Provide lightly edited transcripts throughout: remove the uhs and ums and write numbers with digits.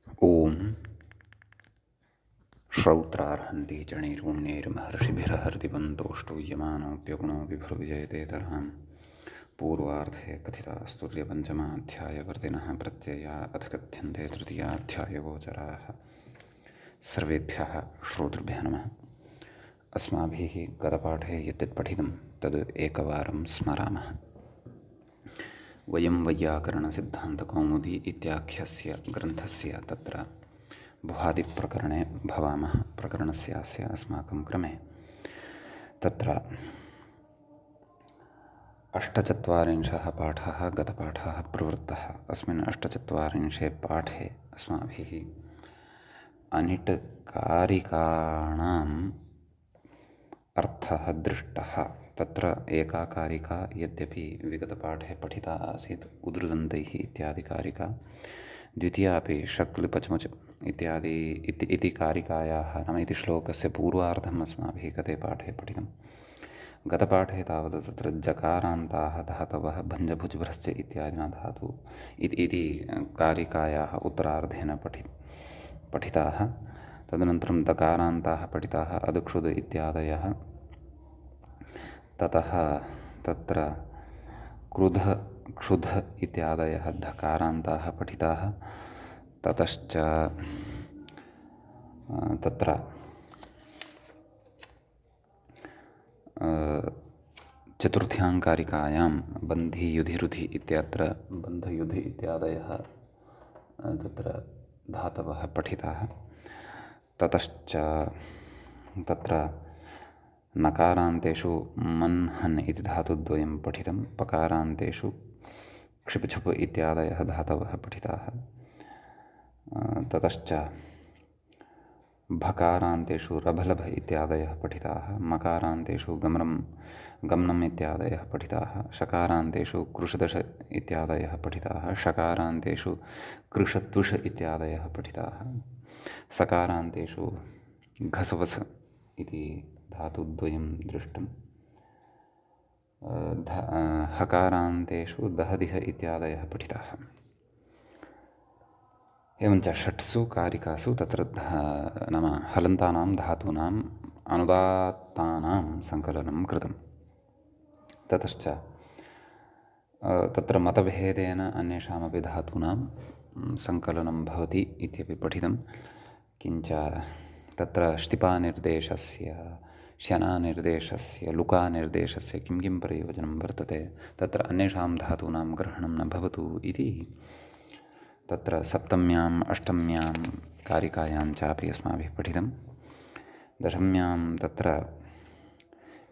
ॐ श्रौत्रार्हन्ति चणैर्पुण्यैर्महर्षिभिरहर्दिवन्तोऽष्टौ यमानोऽप्यगुणो विभुर्विजयते तर्हां पूर्वार्धे कथिता स्तुर्यपञ्चमाध्यायवर्तिनः प्रत्यया अधिकथ्यन्ते तृतीयाध्यायगोचराः। सर्वेभ्यः श्रोतृभ्यः नमः। अस्माभिः गतपाठे यद्यत् पठितं तद् एकवारं स्मरामः। वयं वैयाकरणसिद्धान्तकौमुदी इत्याख्यस्य ग्रन्थस्य तत्र भवादिप्रकरणे भवामः। प्रकरणस्यास्य अस्माकं क्रमे तत्र 48 पाठः गतपाठः प्रवृत्तः। अस्मिन् 48 पाठे अस्माभिः अनिट् कारिकाणाम् अर्थः दृष्टः। तत्र एका कारिका यद्यपि विगतपाठे पठिता आसीत् उद्रुदन्तैः इत्यादि कारिका, द्वितीया अपि शक्लिपचमुच इति कारिकायाः नाम इति श्लोकस्य पूर्वार्धम् अस्माभिः गते पाठे पठितं। गतपाठे तावत् तत्र जकारान्ताः धातवः भञ्जभुजभ्रश्च इत्यादिना धातु इति कारिकायाः उत्तरार्धेन पठिताः। तदनन्तरं दकारान्ताः पठिताः अदक्षुद् इत्यादयः। ततः तत्र क्रुध क्षुध इत्यादयः धकारान्ताः पठिताः। ततश्च तत्र चतुर्थ्यां कारिकायां बन्धि युधि रुधि इत्यत्र बन्धयुधि इत्यादयः तत्र धातवः पठिताः। ततश्च तत्र नकारान्तेषु मन् हन् इति धातुद्वयं पठितं। पकारान्तेषु क्षिपछुप इत्यादयः धातवः पठिताः। ततश्च भकारान्तेषु रभलभ इत्यादयः पठिताः। मकारान्तेषु गमनम् इत्यादयः पठिताः। शकारान्तेषु कृषदश इत्यादयः पठिताः। षकारान्तेषु कृषत्वुष इत्यादयः पठिताः। सकारान्तेषु घसवस इति धातुद्वयं दृष्टं। हकारान्तेषु दहदिह इत्यादयः पठिताः। एवञ्च षट्सु कारिकासु तत्र नाम हलन्तानां धातूनाम् अनुदात्तानां सङ्कलनं कृतं। ततश्च तत्र मतभेदेन अन्येषामपि धातूनां सङ्कलनं भवति इत्यपि पठितं। किञ्च तत्र ष्टिपानिर्देशस्य शनानिर्देशस्य लुकानिर्देशस्य किं किं प्रयोजनं वर्तते, तत्र अन्येषां धातूनां ग्रहणं न भवतु इति तत्र सप्तम्याम् अष्टम्यां कारिकायां चापि अस्माभिः पठितं। दशम्यां तत्र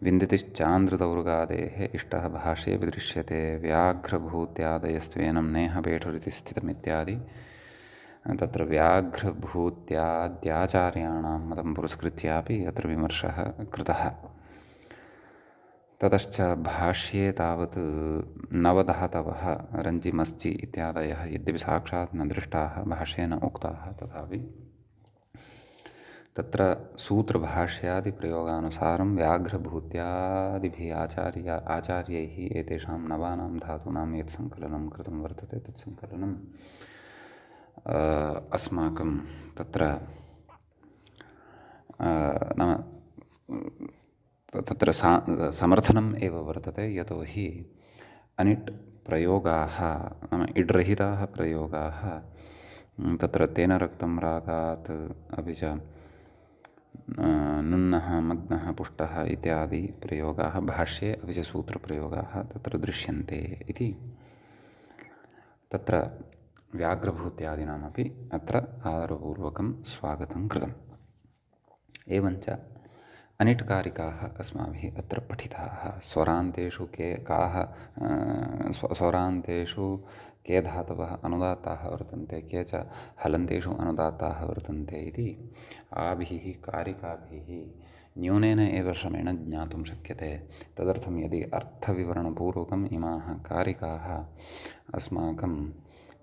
विन्दतिश्चान्द्रदौर्गादेः इष्टः भाष्ये विदृश्यते व्याघ्रभूत्यादयस्त्वेनं नेहपेठुरिति स्थितमित्यादि तत्र व्याघ्रभूत्याद्याचार्याणां मतं पुरस्कृत्यापि अत्र विमर्शः कृतः। ततश्च भाष्ये तावत् नवधातवः रञ्जिमस्चि इत्यादयः यद्यपि साक्षात् न दृष्टाः भाष्येन उक्ताः तथापि तत्र सूत्रभाष्यादिप्रयोगानुसारं व्याघ्रभूत्यादिभिः आचार्यैः एतेषां नवानां धातूनां यत् सङ्कलनं कृतं वर्तते तत् सङ्कलनं अस्माकं तत्र नाम तत्र समर्थनम् एव वर्तते। यतोहि अनिट् प्रयोगाः नाम इड्रहिताः प्रयोगाः तत्र तेन रक्तं रागात् अपि च नुन्नः मग्नः पुष्टः इत्यादि प्रयोगाः भाष्ये अपि च सूत्रप्रयोगाः तत्र दृश्यन्ते इति तत्र व्याघ्रभूत्यादीनामपि अत्र आदरपूर्वकं स्वागतं कृतम्। एवञ्च अनिट् कारिकाः अस्माभिः अत्र पठिताः। स्वरान्तेषु स्वरान्तेषु के धातवः अनुदात्ताः वर्तन्ते, के च हलन्तेषु अनुदात्ताः वर्तन्ते इति आभिः कारिकाभिः न्यूनेन एव श्रमेण ज्ञातुं शक्यते। तदर्थं यदि अर्थविवरणपूर्वकम् इमाः कारिकाः अस्माकं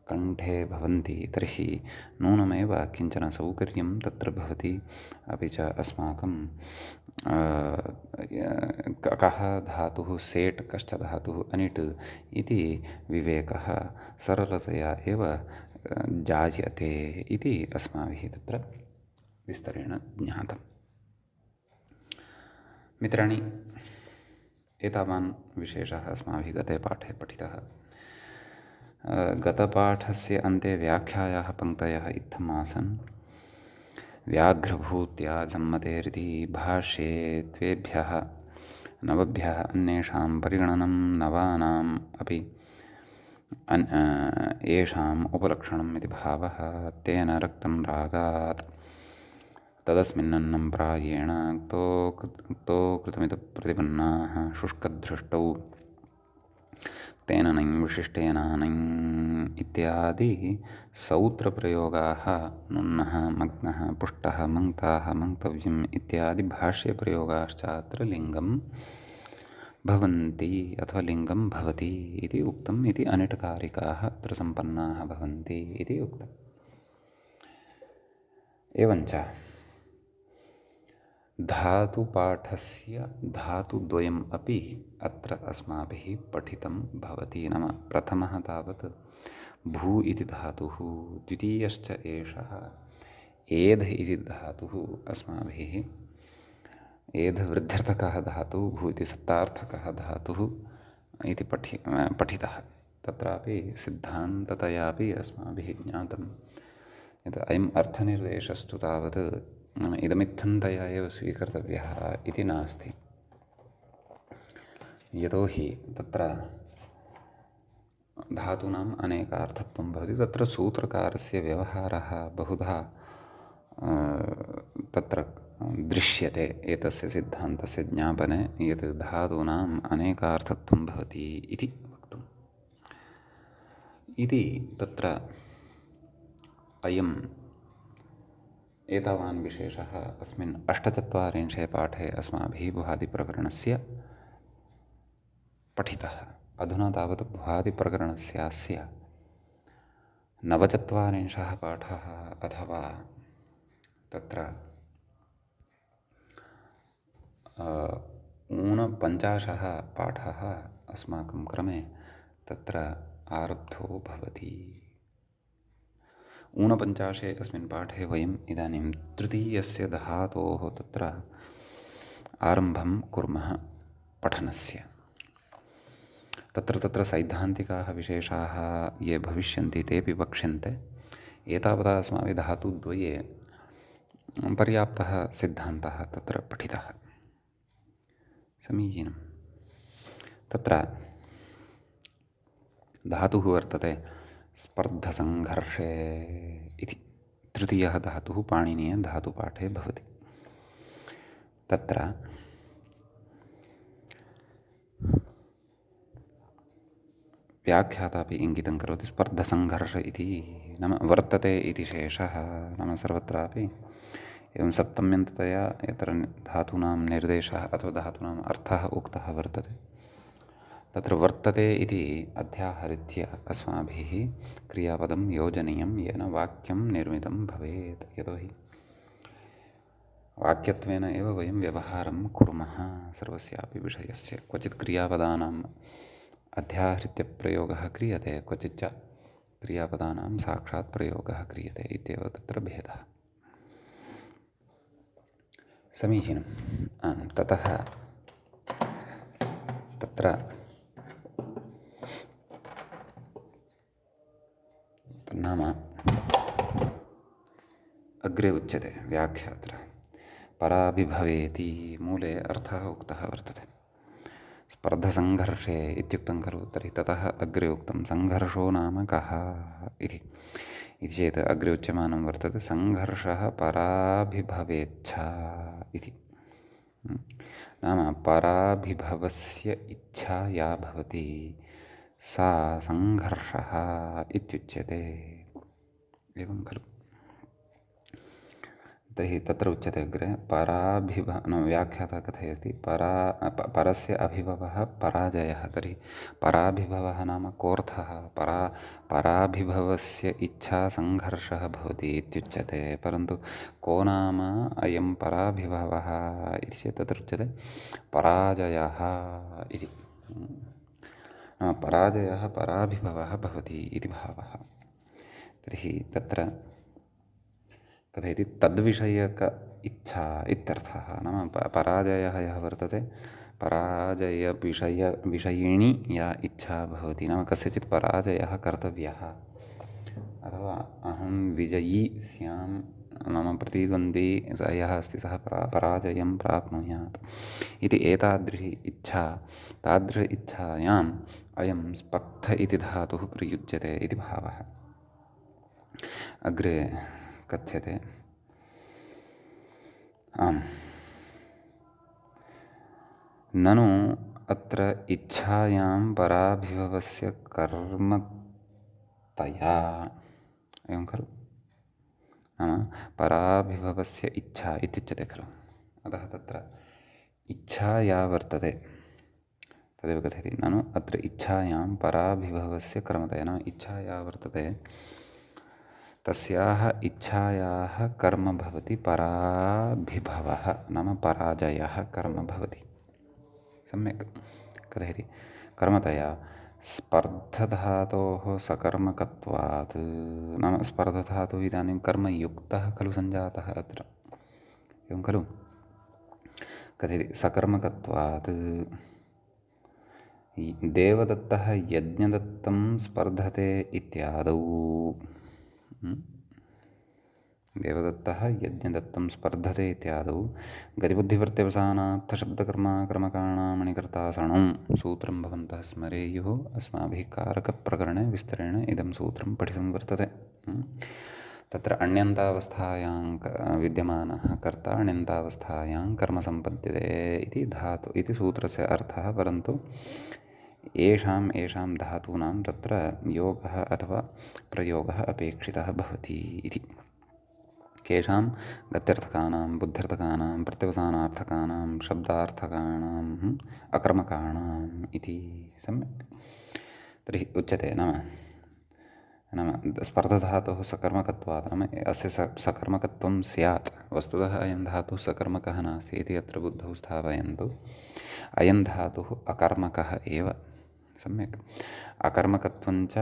कण्ठे भवन्ति तर्हि नूनमेव किञ्चन सौकर्यं तत्र भवति। अपि च अस्माकं कः धातुः सेट् कश्च धातुः अनिट् इति विवेकः सरलतया एव जायते इति अस्माभिः तत्र विस्तरेण ज्ञातम्। मित्राणि, एतावान् विशेषः अस्माभिः गते पाठे पठितः। गतपाठस्य अन्ते व्याख्यायाः पङ्क्तयः इत्थम् आसन्। व्याघ्रभूत्या सम्मतेरिति भाष्ये त्वेभ्यः नवभ्यः अन्येषां परिगणनं नवानाम् अपि येषाम् उपलक्षणम् इति भावः तेन रक्तं रागात् तदस्मिन्नन्नं प्रायेण क्तो कृतमिति प्रतिपन्नाः शुष्कदृष्टौ तेन नञ् विशिष्टेन नञ् इत्यादि सौत्रप्रयोगाः नुन्नः मग्नः पुष्टः मङ्क्ताः मङ्क्तव्यम् इत्यादि भाष्यप्रयोगाश्चात्र लिङ्गं भवन्ति अथवा लिङ्गं भवति इति उक्तम् इति अनिटकारिकाः अत्र सम्पन्नाः भवन्ति इति उक्तम्। एवञ्च धातुपाठस्य धातुद्वयम् अपि अत्र अस्माभिः पठितं भवति। नाम प्रथमः तावत् भू इति धातुः, द्वितीयश्च एषः एध् इति धातुः अस्माभिः एधवृद्ध्यर्थकः धातुः, भू इति सत्तार्थकः धातुः इति पठितः। तत्रापि सिद्धान्ततयापि अस्माभिः ज्ञातं यत् अयम् अर्थनिर्देशस्तु तावत् इदमित्थन्तया एव स्वीकर्तव्यः इति नास्ति। यतोहि तत्र धातूनाम् अनेकार्थत्वं भवति। तत्र सूत्रकारस्य व्यवहारः बहुधा तत्र दृश्यते एतस्य सिद्धान्तस्य ज्ञापने, यत् धातूनाम् अनेकार्थत्वं भवति इति वक्तुम्। इति तत्र अयम् एतावान् विशेषः अस्मिन् 48 पाठे अस्माभिः भुवादिप्रकरणस्य पठितः। अधुना तावत् भुवादिप्रकरणस्यास्य 49 पाठः अथवा तत्र 49 पाठः अस्माकं क्रमे तत्र आरब्धो भवति। 49 अस्मिन् पाठे वयम् इदानीं तृतीयस्य धातोः तत्र आरम्भं कुर्मः पठनस्य। तत्र सैद्धान्तिकाः विशेषाः ये भविष्यन्ति तेऽपि वक्ष्यन्ते। एतावता अस्माभिः धातुद्वये पर्याप्तः सिद्धान्तः तत्र पठितः। समीचीनं। तत्र धातुः वर्तते स्पर्धसङ्घर्षे इति तृतीयः धातुः पाणिनीयधातुपाठे भवति। तत्र व्याख्याता अपि इङ्गितं करोति। स्पर्धसङ्घर्ष इति नाम वर्तते इति शेषः, नाम सर्वत्रापि एवं सप्तम्यन्ततया यत्र धातूनां निर्देशः अथवा धातूनाम् अर्थः उक्तः वर्तते, तत्र वर्तते इति अध्याहरित्य अस्माभिः क्रियापदं योजनीयं येन वाक्यं निर्मितं भवेत्। यतोहि वाक्यत्वेन एव वयं व्यवहारं कुर्मः सर्वस्यापि विषयस्य। क्वचित् क्रियापदानाम् अध्याहृत्य प्रयोगः क्रियते, क्वचिच्च क्रियापदानां साक्षात् प्रयोगः क्रियते इत्येव तत्र भेदः। समीचीनं। ततः तत्र नाम अग्रे उच्यते व्याख्यात्र पराभिभवेति मूले अर्थः उक्तः वर्तते। स्पर्धसङ्घर्षे इत्युक्तं खलु, तर्हि ततः अग्रे उक्तं सङ्घर्षो नाम कः इति चेत् अग्रे उच्यमानं वर्तते सङ्घर्षः पराभिभवेच्छा इति। नाम पराभिभवस्य इच्छा या भवति सा सङ्घर्षः इत्युच्यते। एवं खलु। तर्हि तत्र उच्यते अग्रे व्याख्याता कथयति परस्य अभिभवः पराजयः। तर्हि पराभिभवः नाम कोऽर्थः? पराभिभवस्य इच्छा सङ्घर्षः भवति इत्युच्यते। परन्तु को नाम अयं पराभिभवः इति चेत् तत्र उच्यते पराजयः इति। पराजयः पराभिभवः भवति इति भावः। तर्हि तत्र कथयति तद्विषयक इच्छा इत्यर्थः। नाम पराजयः यः वर्तते, विषयिणी या इच्छा भवति, नाम कस्यचित् पराजयः कर्तव्यः अथवा अहं विजयी स्यां, नाम प्रतिद्वन्द्वी यः अस्ति सः पराजयं प्राप्नुयात् इति एतादृशी इच्छा, तादृश इच्छायाम् अयं स्पक्थ इति धातुः प्रयुज्यते इति भावः। अग्रे कथ्यते आम् ननु अत्र इच्छायां पराभिभवस्य कर्मतया, एवं खलु, नाम पराभिभवस्य इच्छा इत्युच्यते खलु। अतः तत्र इच्छा या वर्तते तदेव कथयति, ननु अत्र इच्छायां पराभिभवस्य कर्मतया, नाम इच्छा या वर्तते तस्याः इच्छायाः कर्म भवति पराभिभवः, नाम पराजयः कर्म भवति। सम्यक् कथयति, कर्मतया स्पर्धधातोः सकर्मकत्वात्, नाम स्पर्धधातुः इदानीं कर्मयुक्तः खलु सञ्जातः अत्र, एवं खलु। कथयति सकर्मकत्वात् देवदत्तः यज्ञदत्तं स्पर्धते इत्यादौ, देवदत्तः यज्ञदत्तं स्पर्धते इत्यादौ गतिबुद्धिप्रत्यवसानार्थशब्दकर्माकर्मकाणामणिकर्तासणौ सूत्रं भवन्तः स्मरेयुः। अस्माभिः कारकप्रकरणे विस्तरेण इदं सूत्रं पठितं वर्तते। तत्र अण्यन्तावस्थायां विद्यमानः कर्ता अण्यन्तावस्थायां कर्म सम्पद्यते इति धातु इति सूत्रस्य अर्थः, परन्तु येषां धातूनां तत्र योगः अथवा प्रयोगः अपेक्षितः भवति इति। केषां गत्यर्थकानां, बुद्ध्यर्थकानां, प्रत्यवसानार्थकानां, शब्दार्थकानाम्, अकर्मकाणाम् इति। सम्यक् तर्हि उच्यते, नाम स्पर्धधातोः सकर्मकत्वात्, नाम अस्य सकर्मकत्वं स्यात्। वस्तुतः अयं धातुः सकर्मकः नास्ति इति अत्र बुद्धौ स्थापयन्तु। अयं धातुः अकर्मकः एव। सम्यक् अकर्मकत्वञ्च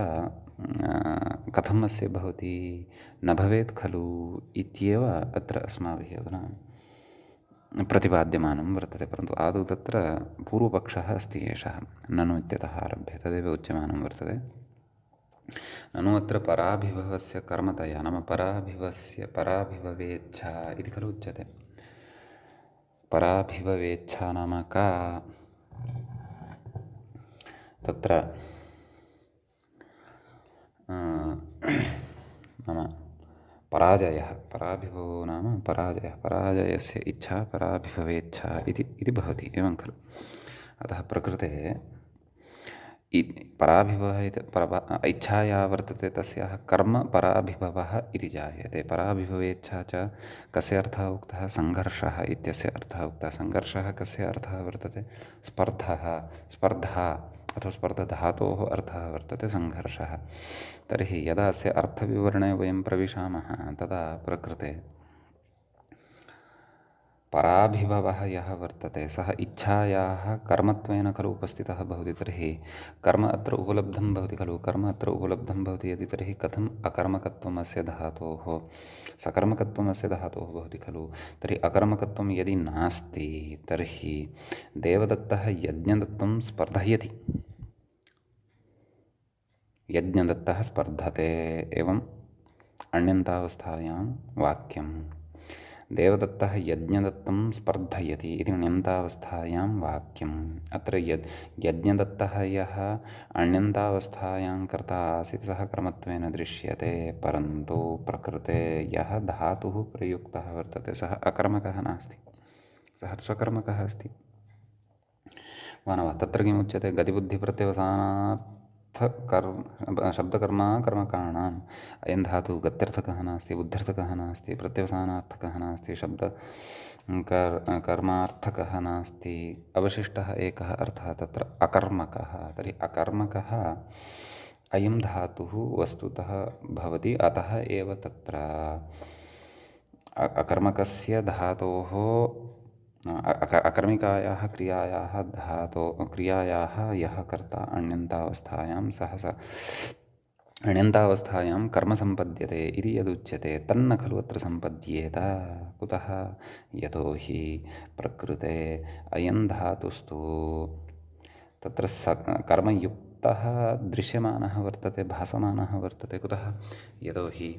कथम् अस्य भवति, न भवेत् खलु इत्येव अत्र अस्माभिः अधुना प्रतिपाद्यमानं वर्तते। परन्तु आदौ तत्र पूर्वपक्षः अस्ति एषः, ननु इत्यतः आरभ्य तदेव उच्यमानं वर्तते। ननु अत्र पराभिभवस्य कर्मतया, नाम पराभिभवेच्छा इति खलु उच्यते। पराभिभवेच्छा नाम का, तत्र नाम पराजयः, पराभिभवो नाम पराजयः, पराजयस्य इच्छा पराभिभवेच्छा इति भवति, एवं खलु। अतः प्रकृते पराभिभवः इच्छा या वर्तते तस्याः कर्म पराभिभवः इति जायते। पराभिभवेच्छा च कस्य अर्थः उक्तः, सङ्घर्षः इत्यस्य अर्थः उक्तः। सङ्घर्षः कस्य अर्थः वर्तते, स्पर्धा अथवा स्पर्धधातोः अर्थः वर्तते सङ्घर्षः। तर्हि यदा अस्य अर्थविवरणे वयं प्रविशामः तदा प्रकृते पराभिभवः यः वर्तते सः इच्छायाः कर्मत्वेन खलु उपस्थितः भवति। तर्हि कर्म अत्र उपलब्धं भवति खलु, कर्म अत्र उपलब्धं भवति यदि, तर्हि कथम् अकर्मकत्वम् अस्य धातोः, सकर्मकत्वम् अस्य धातोः भवति खलु। तर्हि अकर्मकत्वं यदि नास्ति तर्हि देवदत्तः यज्ञदत्तं स्पर्धयति, यज्ञदत्तः स्पर्धते, एवम् अण्यन्तावस्थायां वाक्यम्। देवदत्तः यज्ञदत्तं स्पर्धयति इति अण्यन्तावस्थायां वाक्यम्। अत्र यज्ञदत्तः यः अण्यन्तावस्थायां कर्ता आसीत् सः कर्मत्वेन दृश्यते, परन्तु प्रकृते यः धातुः प्रयुक्तः वर्तते सः अकर्मकः नास्ति, सः स्वकर्मकः अस्ति। मानवः तत्र किमुच्यते, गतिबुद्धिप्रत्यवसानात् शब्दकर्मा कर्मकाणाम्, अयं धातुः गत्यर्थकः नास्ति, बुद्ध्यर्थकः नास्ति, प्रत्यवसानार्थकः नास्ति, कर्मार्थकः नास्ति, अवशिष्टः एकः अर्थः तत्र अकर्मकः। तर्हि अकर्मकः अयं धातुः वस्तुतः भवति, अतः एव तत्र अकर्मकस्य धातोः अकर्मिकायाः क्रियायाः यः कर्ता अण्यन्तावस्थायां सः अण्यन्तावस्थायां कर्म सम्पद्यते इति यदुच्यते तन्न खलु अत्र सम्पद्येत। कुतः? यतो हि प्रकृते अयं धातुस्तु तत्र कर्मयुक्तः दृश्यमानः वर्तते, भासमानः वर्तते। कुतः? यतो हि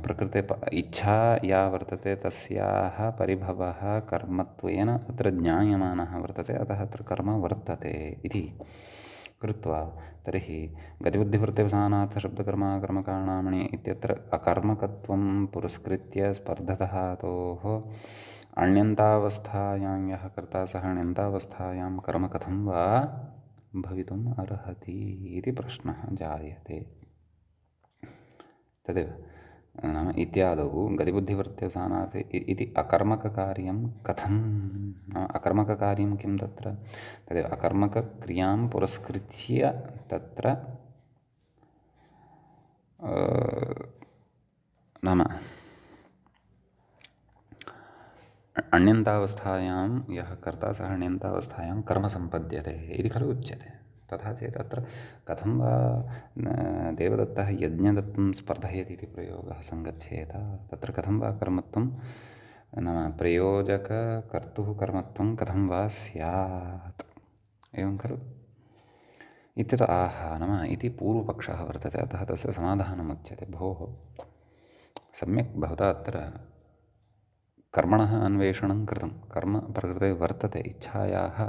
प्रकृते इच्छा या वर्तते तस्याः परिभवः कर्मत्वेन अत्र ज्ञायमानः वर्तते, अतः अत्र कर्म वर्तते इति कृत्वा तर्हि गतिबुद्धिवृत्त्यवसानार्थशब्दकर्माकर्मकाणामणि इत्यत्र अकर्मकत्वं पुरस्कृत्य स्पर्धधातोः अण्यन्तावस्थायां यः कर्ता सः अण्यन्तावस्थायां कर्म कथं वा भवितुम् अर्हति इति प्रश्नः जायते। तदेव नाम इत्यादौ गतिबुद्धिवृत्त्यवसानात् इति अकर्मककार्यं कथं, अकर्मककार्यं किं तत्र? तदेव अकर्मकक्रियां पुरस्कृत्य तत्र नाम अण्यन्तावस्थायां यः कर्ता सः अण्यन्तावस्थायां कर्म सम्पद्यते इति खलु उच्यते। तथा चेत् अत्र कथं वा देवदत्तः यज्ञदत्तं स्पर्धयति इति प्रयोगः सङ्गच्छेत। तत्र कथं वा कर्मत्वं नाम प्रयोजककर्तुः कर्मत्वं कथं वा स्यात्, एवं खलु इत्यतः आह नाम इति पूर्वपक्षः वर्तते। अतः तस्य समाधानमुच्यते। भोः, सम्यक् भवता अत्र कर्मणः अन्वेषणं कृतं। कर्म प्रकृते वर्तते, इच्छायाः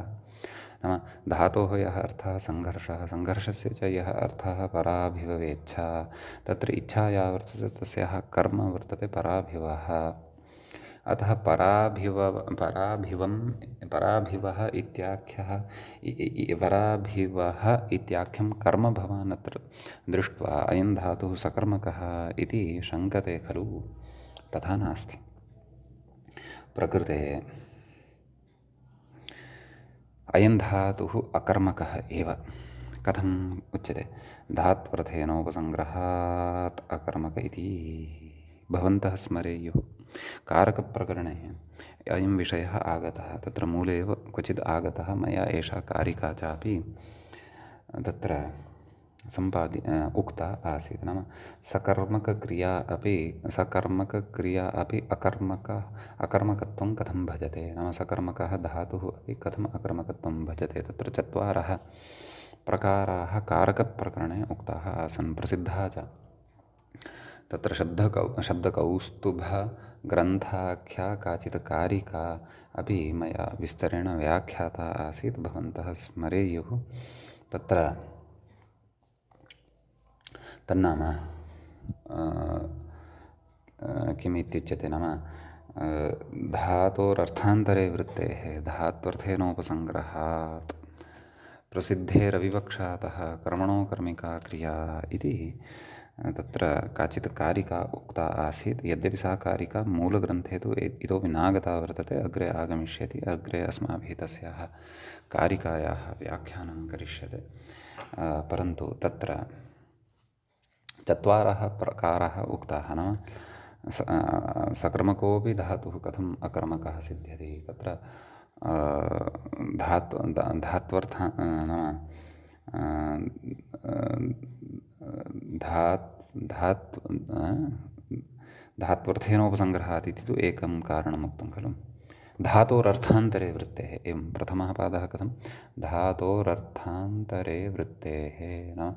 नाम धातोः यः अर्थः सङ्घर्षः, सङ्घर्षस्य च यः अर्थः पराभिभवेच्छा, तत्र इच्छा या वर्तते तस्याः कर्म वर्तते पराभिवः। अतः पराभिवः इत्याख्यं कर्म भवान् अत्र दृष्ट्वा अयं धातुः सकर्मकः इति शङ्कते खलु? तथा नास्ति। प्रकृते अयं धातुः अकर्मकः एव। कथम् उच्यते? धात्वर्थेनोपसङ्ग्रहात् अकर्मक इति भवन्तः स्मरेयुः। कारकप्रकरणे अयं विषयः आगतः, तत्र मूले एव क्वचित् आगतः। मया एषा कारिका चापि तत्र उक्ता आसीत्। नाम सकर्मकक्रिया अपि अकर्मकत्वं कथं भजते, नाम सकर्मकः धातुः अपि कथम् अकर्मकत्वं भजते। तत्र चत्वारः प्रकाराः कारकप्रकरणे उक्ताः आसन्, प्रसिद्धाः च। तत्र शब्दकौस्तुभग्रन्थाख्या काचित् कारिका अपि मया विस्तरेण व्याख्याता आसीत्, भवन्तः स्मरेयुः। तत्र तन्नाम किम् इत्युच्यते? नाम धातोरर्थान्तरे वृत्तेः धात्वर्थेनोपसङ्ग्रहात् प्रसिद्धेरविवक्षातः कर्मणो कर्मिका क्रिया इति तत्र काचित् कारिका उक्ता आसीत्। यद्यपि सा कारिका मूलग्रन्थे तु इतोपि नागता वर्तते, अग्रे आगमिष्यति। अग्रे अस्माभिः तस्याः कारिकायाः व्याख्यानं करिष्यते। परन्तु तत्र चत्वारः प्रकाराः उक्ताः। नाम सकर्मकोऽपि धातुः कथम् अकर्मकः सिद्ध्यति, तत्र धात्वर्थेनोपसङ्ग्रहात् इति तु एकं कारणमुक्तं खलु। धातोरर्थान्तरे वृत्तेः, एवं प्रथमः पादः कथं? धातोरर्थान्तरे वृत्तेः, नाम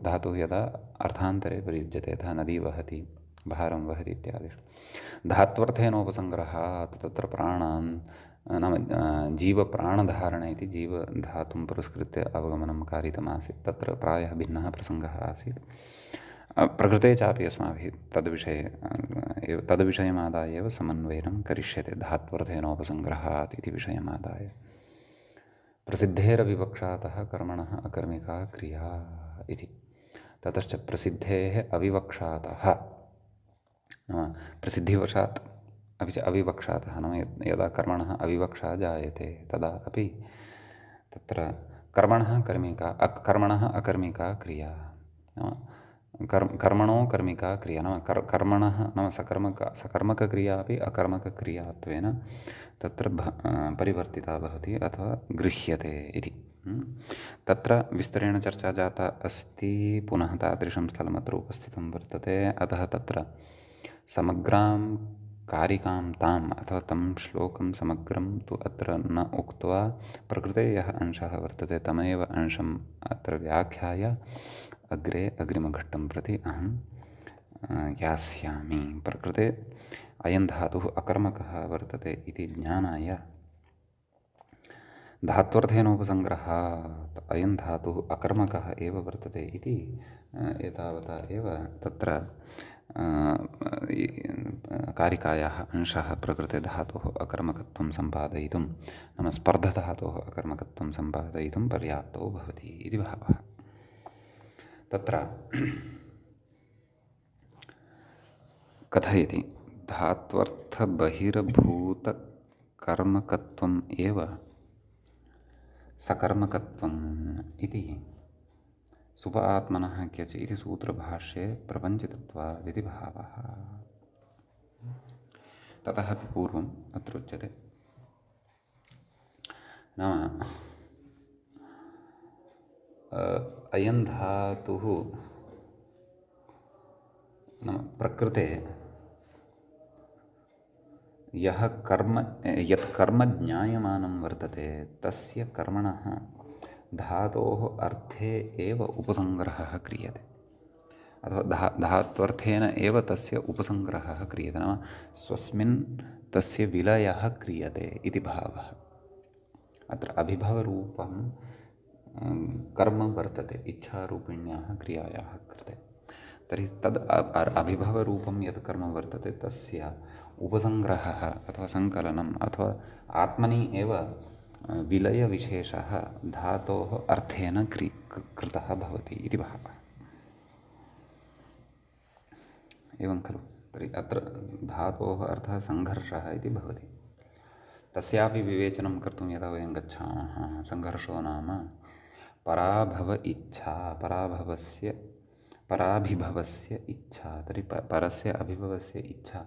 धातुः यदा अर्थान्तरे प्रयुज्यते, यथा नदी वहति, भारं वहति इत्यादिषु। धात्वर्थेनोपसङ्ग्रहात् तत्र प्राणान् नाम जीवप्राणधारणे इति जीवधातुं पुरस्कृत्य अवगमनं कारितमासीत्। तत्र प्रायः भिन्नः प्रसङ्गः आसीत्। प्रकृते चापि अस्माभिः तद्विषयमादाय एव समन्वयनं करिष्यते। धात्वर्थेनोपसङ्ग्रहात् इति विषयमादाय प्रसिद्धेरविवक्षातः कर्मणः अकर्मिका क्रिया इति। ततश्च प्रसिद्धेः अविवक्षातः, नाम प्रसिद्धिवशात् अपि च अविवक्षातः, नाम यदा कर्मणः अविवक्षा जायते तदा अपि तत्र कर्मणः अकर्मिका क्रिया, नाम कर्मणो कर्मिका क्रिया, नाम कर्मणः नाम सकर्मकक्रिया अपि अकर्मकक्रियात्वेन तत्र परिवर्तिता भवति अथवा गृह्यते इति। तत्र विस्तरेण चर्चा जाता अस्ति। पुनः तादृशं स्थलमत्र उपस्थितं वर्तते। अतः तत्र समग्रां कारिकां ताम् अथवा तं श्लोकं समग्रं तु अत्र न उक्त्वा प्रकृते यः अंशः वर्तते तमेव अंशम् अत्र व्याख्याय अग्रिमघट्टं प्रति अहं यास्यामि। प्रकृते अयं धातुः अकर्मकः वर्तते इति ज्ञानाय धात्वर्थेनोपसङ्ग्रहात् अयं धातुः अकर्मकः एव वर्तते इति एतावता एव तत्र कारिकायाः अंशः प्रकृते धातोः अकर्मकत्वं सम्पादयितुं नाम स्पर्धधातोः अकर्मकत्वं सम्पादयितुं पर्याप्तो भवति इति भावः। तत्र कथयति धात्वर्थबहिर्भूतकर्मकत्वम् एव सकर्मकत्वम् इति सुप आत्मनः क्यच इति सूत्रभाष्ये प्रपञ्चितत्वादिति भावः। ततः अपि पूर्वम् अत्र उच्यते नाम अयं धातुः नाम प्रकृते यत् कर्म ज्ञायमानं वर्तते तस्य कर्मणः धातोः अर्थे एव उपसङ्ग्रहः क्रियते अथवा धात्वर्थेन एव तस्य उपसङ्ग्रहः क्रियते नाम स्वस्मिन् तस्य विलयः क्रियते इति भावः। अत्र अभिभवरूपं कर्म वर्तते इच्छारूपिण्याः क्रियायाः कृते। तर्हि तद् अभिभवरूपं यत् कर्म वर्तते तस्य उपसङ्ग्रहः अथवा सङ्कलनम् अथवा आत्मनि एव विलयविशेषः धातोः अर्थेन कृतः भवति इति भावः। एवं खलु। तर्हि अत्र धातोः अर्थः सङ्घर्षः इति भवति। तस्यापि विवेचनं कर्तुं यदा वयं गच्छामः सङ्घर्षो नाम पराभव इच्छा पराभिभवस्य इच्छा। तर्हि परस्य अभिभवस्य इच्छा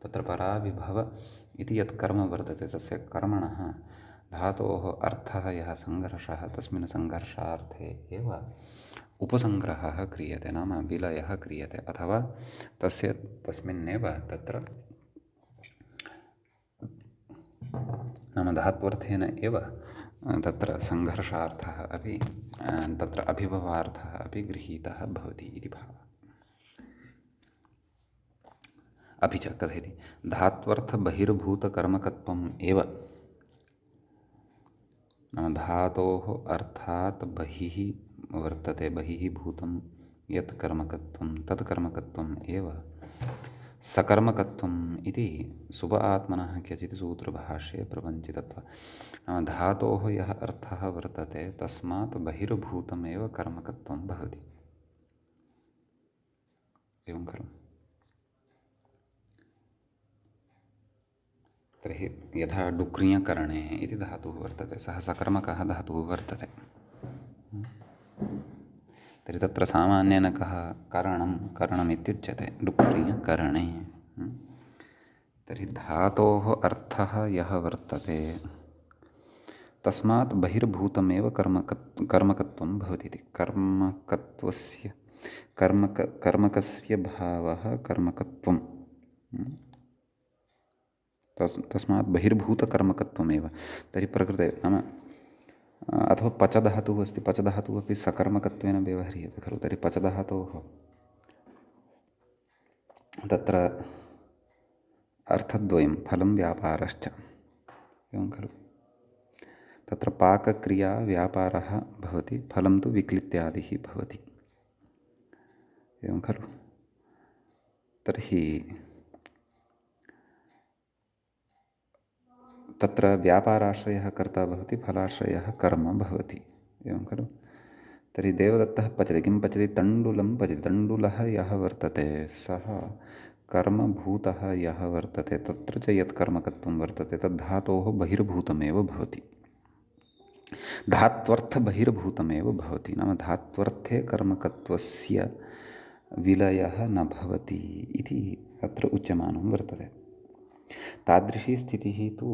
तत्र पराभिभव इति यत् कर्म वर्तते तस्य कर्मणः धातोः अर्थः यः सङ्घर्षः तस्मिन् सङ्घर्षार्थे एव उपसङ्ग्रहः क्रियते नाम विलयः क्रियते अथवा तस्मिन्नेव तत्र नाम धात्वर्थेन एव तत्र सङ्घर्षार्थः अपि तत्र अभिभवार्थः अपि गृहीतः भवति इति भावः। अपि च कथयति धात्वर्थबहिर्भूतकर्मकत्वम् एव नाम धातोः अर्थात् बहिः वर्तते बहिः भूतं यत् कर्मकत्वं तत् कर्मकत्वम् एव सकर्मकत्वम् इति सुप आत्मनः क्यचित् सूत्रभाष्ये प्रपञ्चितत्वात्। धातोः यः अर्थः वर्तते तस्मात् बहिर्भूतमेव कर्मकत्वं भवति। एवं खलु। तर्हि यथा डुक्रियकरणे इति धातुः वर्तते सः सकर्मकः धातुः वर्तते। तर्हि तत्र सामान्येन कः करणमित्युच्यते डुक्रियकरणे। तर्हि धातोः अर्थः यः वर्तते तस्मात् बहिर्भूतमेव कर्मकत्वं भवति इति। कर्मकस्य भावः कर्मकत्वं तस्मात् बहिर्भूतकर्मकत्वमेव। तर्हि प्रकृते नाम अथवा पचधातुः अस्ति पचधातुः अपि सकर्मकत्वेन व्यवह्रियते खलु। तर्हि पचधातोः तत्र अर्थद्वयं फलं व्यापारश्च। एवं खलु। तत्र पाकक्रिया व्यापारः भवति फलं तु विक्लित्यादिः भवति। एवं खलु। तर्हि तत्र व्यापाराश्रयः कर्ता भवति फलाश्रयः कर्म भवति। एवं खलु। तर्हि देवदत्तः पचति किं पचति तण्डुलं पचति। तण्डुलः यः वर्तते सः कर्मभूतः यः वर्तते तत्र च यत् कर्मकत्वं वर्तते तद् धातोः बहिर्भूतमेव भवति। धात्वर्थबहिर्भूतमेव भवति नाम धात्वर्थे कर्मकत्वस्य विलयः न भवति इति अत्र उच्यमानं वर्तते। तादृशी स्थितिः तु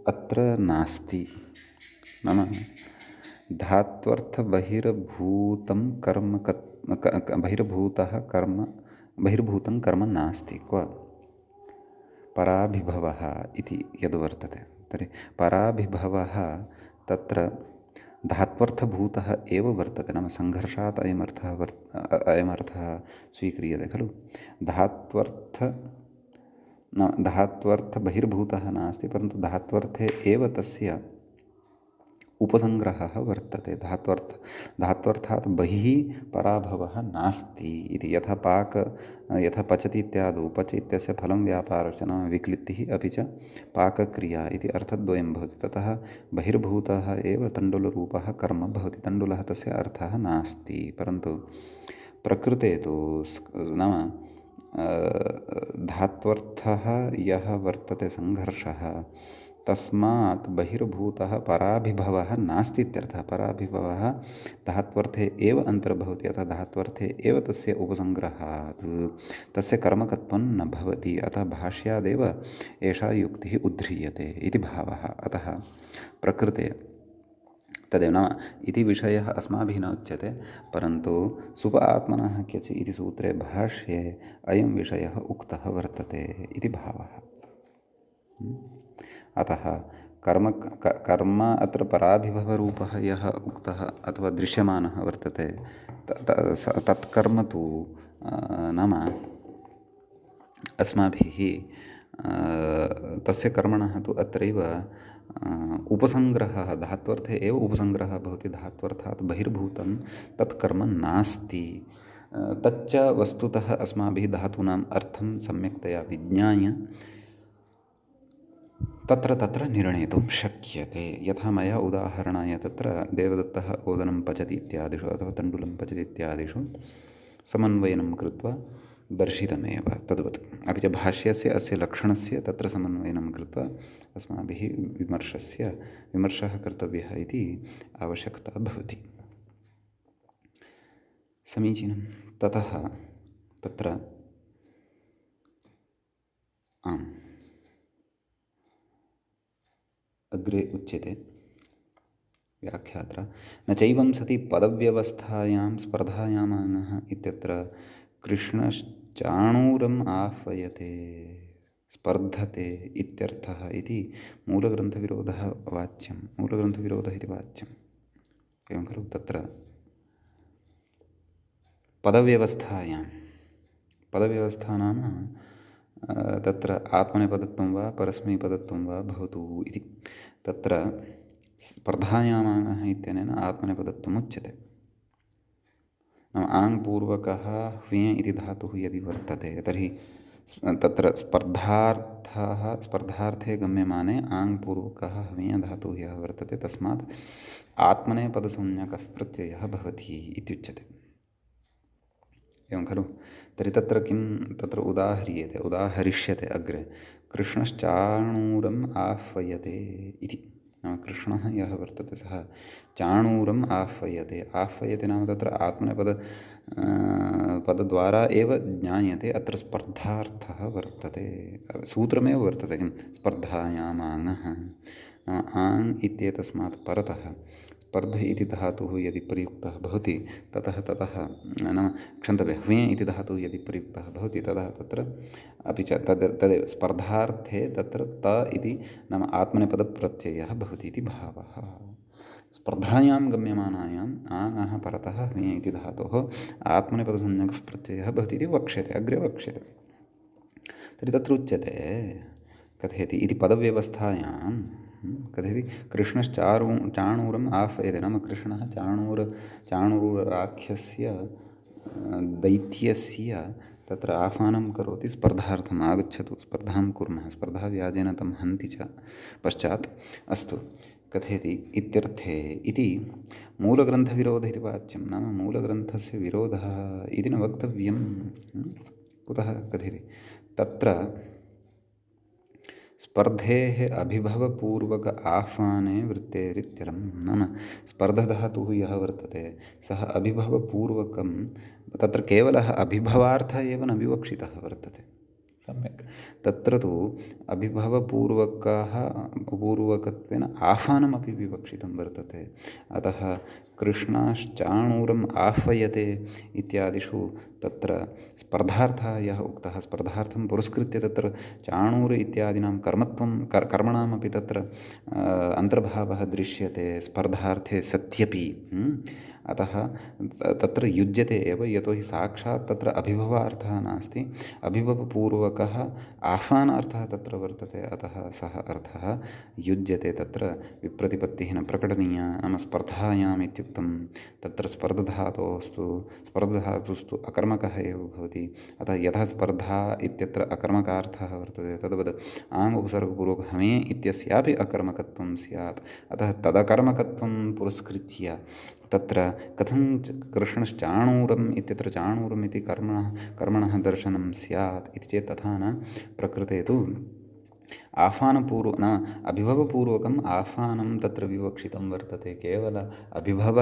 अत्र नास्ति। नाम धात्वर्थबहिर्भूतं कर्म बहिर्भूतं कर्म नास्ति क्व पराभिभवः इति यद्वर्तते तर्हि पराभिभवः तत्र धात्वर्थभूतः एव वर्तते नाम सङ्घर्षात् अयमर्थः स्वीक्रियते खलु धात्वर्थबहिर्भूतः नास्ति परन्तु धात्वर्थे एव तस्य उपसङ्ग्रहः वर्तते धात्वर्थात् बहिः पराभवः नास्ति इति यथा पचति इत्यादौ पच इत्यस्य फलं व्यापारश्च नाम विक्लित्तिः अपि च पाकक्रिया इति अर्थद्वयं भवति ततः बहिर्भूतः एव तण्डुलरूपः कर्म भवति तण्डुलः तस्य अर्थः नास्ति परन्तु प्रकृते तु नाम धात्वर्थः यः वर्तते सङ्घर्षः तस्मात् बहिर्भूतः पराभिभवः नास्ति इत्यर्थः पराभिभवः धात्वर्थे एव अन्तर्भवति अतः धात्वर्थे एव तस्य उपसङ्ग्रहात् तस्य कर्मकत्वं न भवति अतः भाष्यादेव एषा युक्तिः उद्ध्रियते इति भावः अतः प्रकृते तदेव नाम इति विषयः अस्माभिः न उच्यते परन्तु सुप आत्मनः क्यचि इति सूत्रे भाष्ये अयं विषयः उक्तः वर्तते इति भावः अतः कर्म अत्र पराभिभवरूपः यः उक्तः अथवा दृश्यमानः वर्तते तत्कर्म तु नाम अस्माभिः तस्य कर्मणः तु अत्रैव उपसङ्ग्रहः धात्वर्थे एव उपसङ्ग्रहः भवति धात्वर्थात् बहिर्भूतं तत्कर्म नास्ति तच्च वस्तुतः अस्माभिः धातूनाम् अर्थं सम्यक्तया विज्ञाय तत्र निर्णेतुं शक्यते यथा मया उदाहरणाय तत्र देवदत्तः ओदनं पचति इत्यादिषु अथवा तण्डुलं पचति इत्यादिषु समन्वयनं कृत्वा दर्शितमेव तद्वत् अपि च भाष्यस्य अस्य लक्षणस्य तत्र समन्वयनं कृत्वा अस्माभिः विमर्शः कर्तव्यः इति आवश्यकता भवति समीचीनं ततः तत्र आम् अग्रे उच्यते व्याख्यात्र न चैवं सति पदव्यवस्थायां स्पर्धायामानः इत्यत्र कृष्णश्चाणूरम् आह्वयते स्पर्धते इत्यर्थः इति मूलग्रन्थविरोधः इति वाच्यम् एवं खलु तत्र पदव्यवस्था नाम तत्र आत्मनेपदत्वं वा परस्मैपदत्वं वा भवतु इति तत्र स्पर्धायामानः इत्यनेन आत्मनेपदत्वम् उच्यते नाम आङ्पूर्वकः ह्वे इति धातुः यदि वर्तते तर्हि तत्र स्पर्धार्थे गम्यमाने आङ्पूर्वकः ह्वे धातुः यः वर्तते तस्मात् आत्मनेपदसंज्ञकः प्रत्ययः भवति इत्युच्यते एवं खलु तर्हि तत्र किं तत्र उदाहरिष्यते अग्रे कृष्णश्चाणूरम् आह्वयते इति नाम कृष्णः यः वर्तते सः चाणूरम् आह्वयते नाम तत्र पदद्वारा एव ज्ञायते अत्र स्पर्धार्थः वर्तते सूत्रमेव वर्तते किं स्पर्धायामानः आङ् इत्येतस्मात् परतः स्पर्ध इति धातुः यदि प्रयुक्तः भवति ततः नाम क्षन्तव्यः ह्वे इति धातुः यदि प्रयुक्तः भवति तदा तत्र अपि च तदेव स्पर्धार्थे तत्र त इति नाम आत्मनेपदप्रत्ययः भवति इति भावः स्पर्धायां गम्यमानायाम् आङः परतः ह्वे इति धातोः आत्मनेपदसंज्ञकः प्रत्ययः भवति इति अग्रे वक्ष्यते तर्हि तत्र उच्यते कथयति इति पदव्यवस्थायां कथयति कृष्णश्चाणूरम् आह्वयते नाम कृष्णः चाणूराख्यस्य दैत्यस्य तत्र आह्वानं करोति स्पर्धार्थम् आगच्छतु स्पर्धां कुर्मः स्पर्धाव्याजेन तं हन्ति च पश्चात् अस्तु कथयति इत्यर्थे इति मूलग्रन्थविरोधः इति वाच्यं नाम मूलग्रन्थस्य विरोधः इति न वक्तव्यं कुतः कथयति तत्र स्पर्धेः अभिभवपूर्वक आह्वाने वृत्तेरित्यलं नाम स्पर्धधातुः यः वर्तते सः अभिभवपूर्वकं तत्र केवलः अभिभवार्थः एव न विवक्षितः वर्तते सम्यक्। तत्र तु पूर्वकत्वेन आह्वानमपि विवक्षितं वर्तते। अतः कृष्णाश्चाणूरम् आह्वयते इत्यादिषु तत्र स्पर्धार्थः यः उक्तः, स्पर्धार्थं पुरस्कृत्य तत्र चाणूर इत्यादीनां कर्मणामपि तत्र अन्तर्भावः दृश्यते स्पर्धार्थे सत्यपि। अतः तत्र युज्यते एव, यतोहि साक्षात् तत्र अभिभवार्थः नास्ति, अभिभवपूर्वकः आह्वानार्थः तत्र वर्तते। अतः सः अर्थः युज्यते। तत्र विप्रतिपत्तिः न प्रकटनीया, नाम स्पर्धायाम् इत्युक्तं तत्र स्पर्धधातुस्तु अकर्मकः एव भवति। अतः यथा स्पर्धा इत्यत्र अकर्मकार्थः वर्तते, तद्वत् आङ् उपसर्गपूर्वक हमे इत्यस्यापि अकर्मकत्वं स्यात्। अतः तदकर्मकत्वं पुरस्कृत्य तत्र कथं कृष्णश्चाणूरम् इत्यत्र चाणूरम् इति कर्मणः दर्शनं स्यात् इति चेत् तथा न। प्रकृते तु नाम अभिभवपूर्वकम् आह्वानं तत्र विवक्षितं वर्तते, केवल अभिभव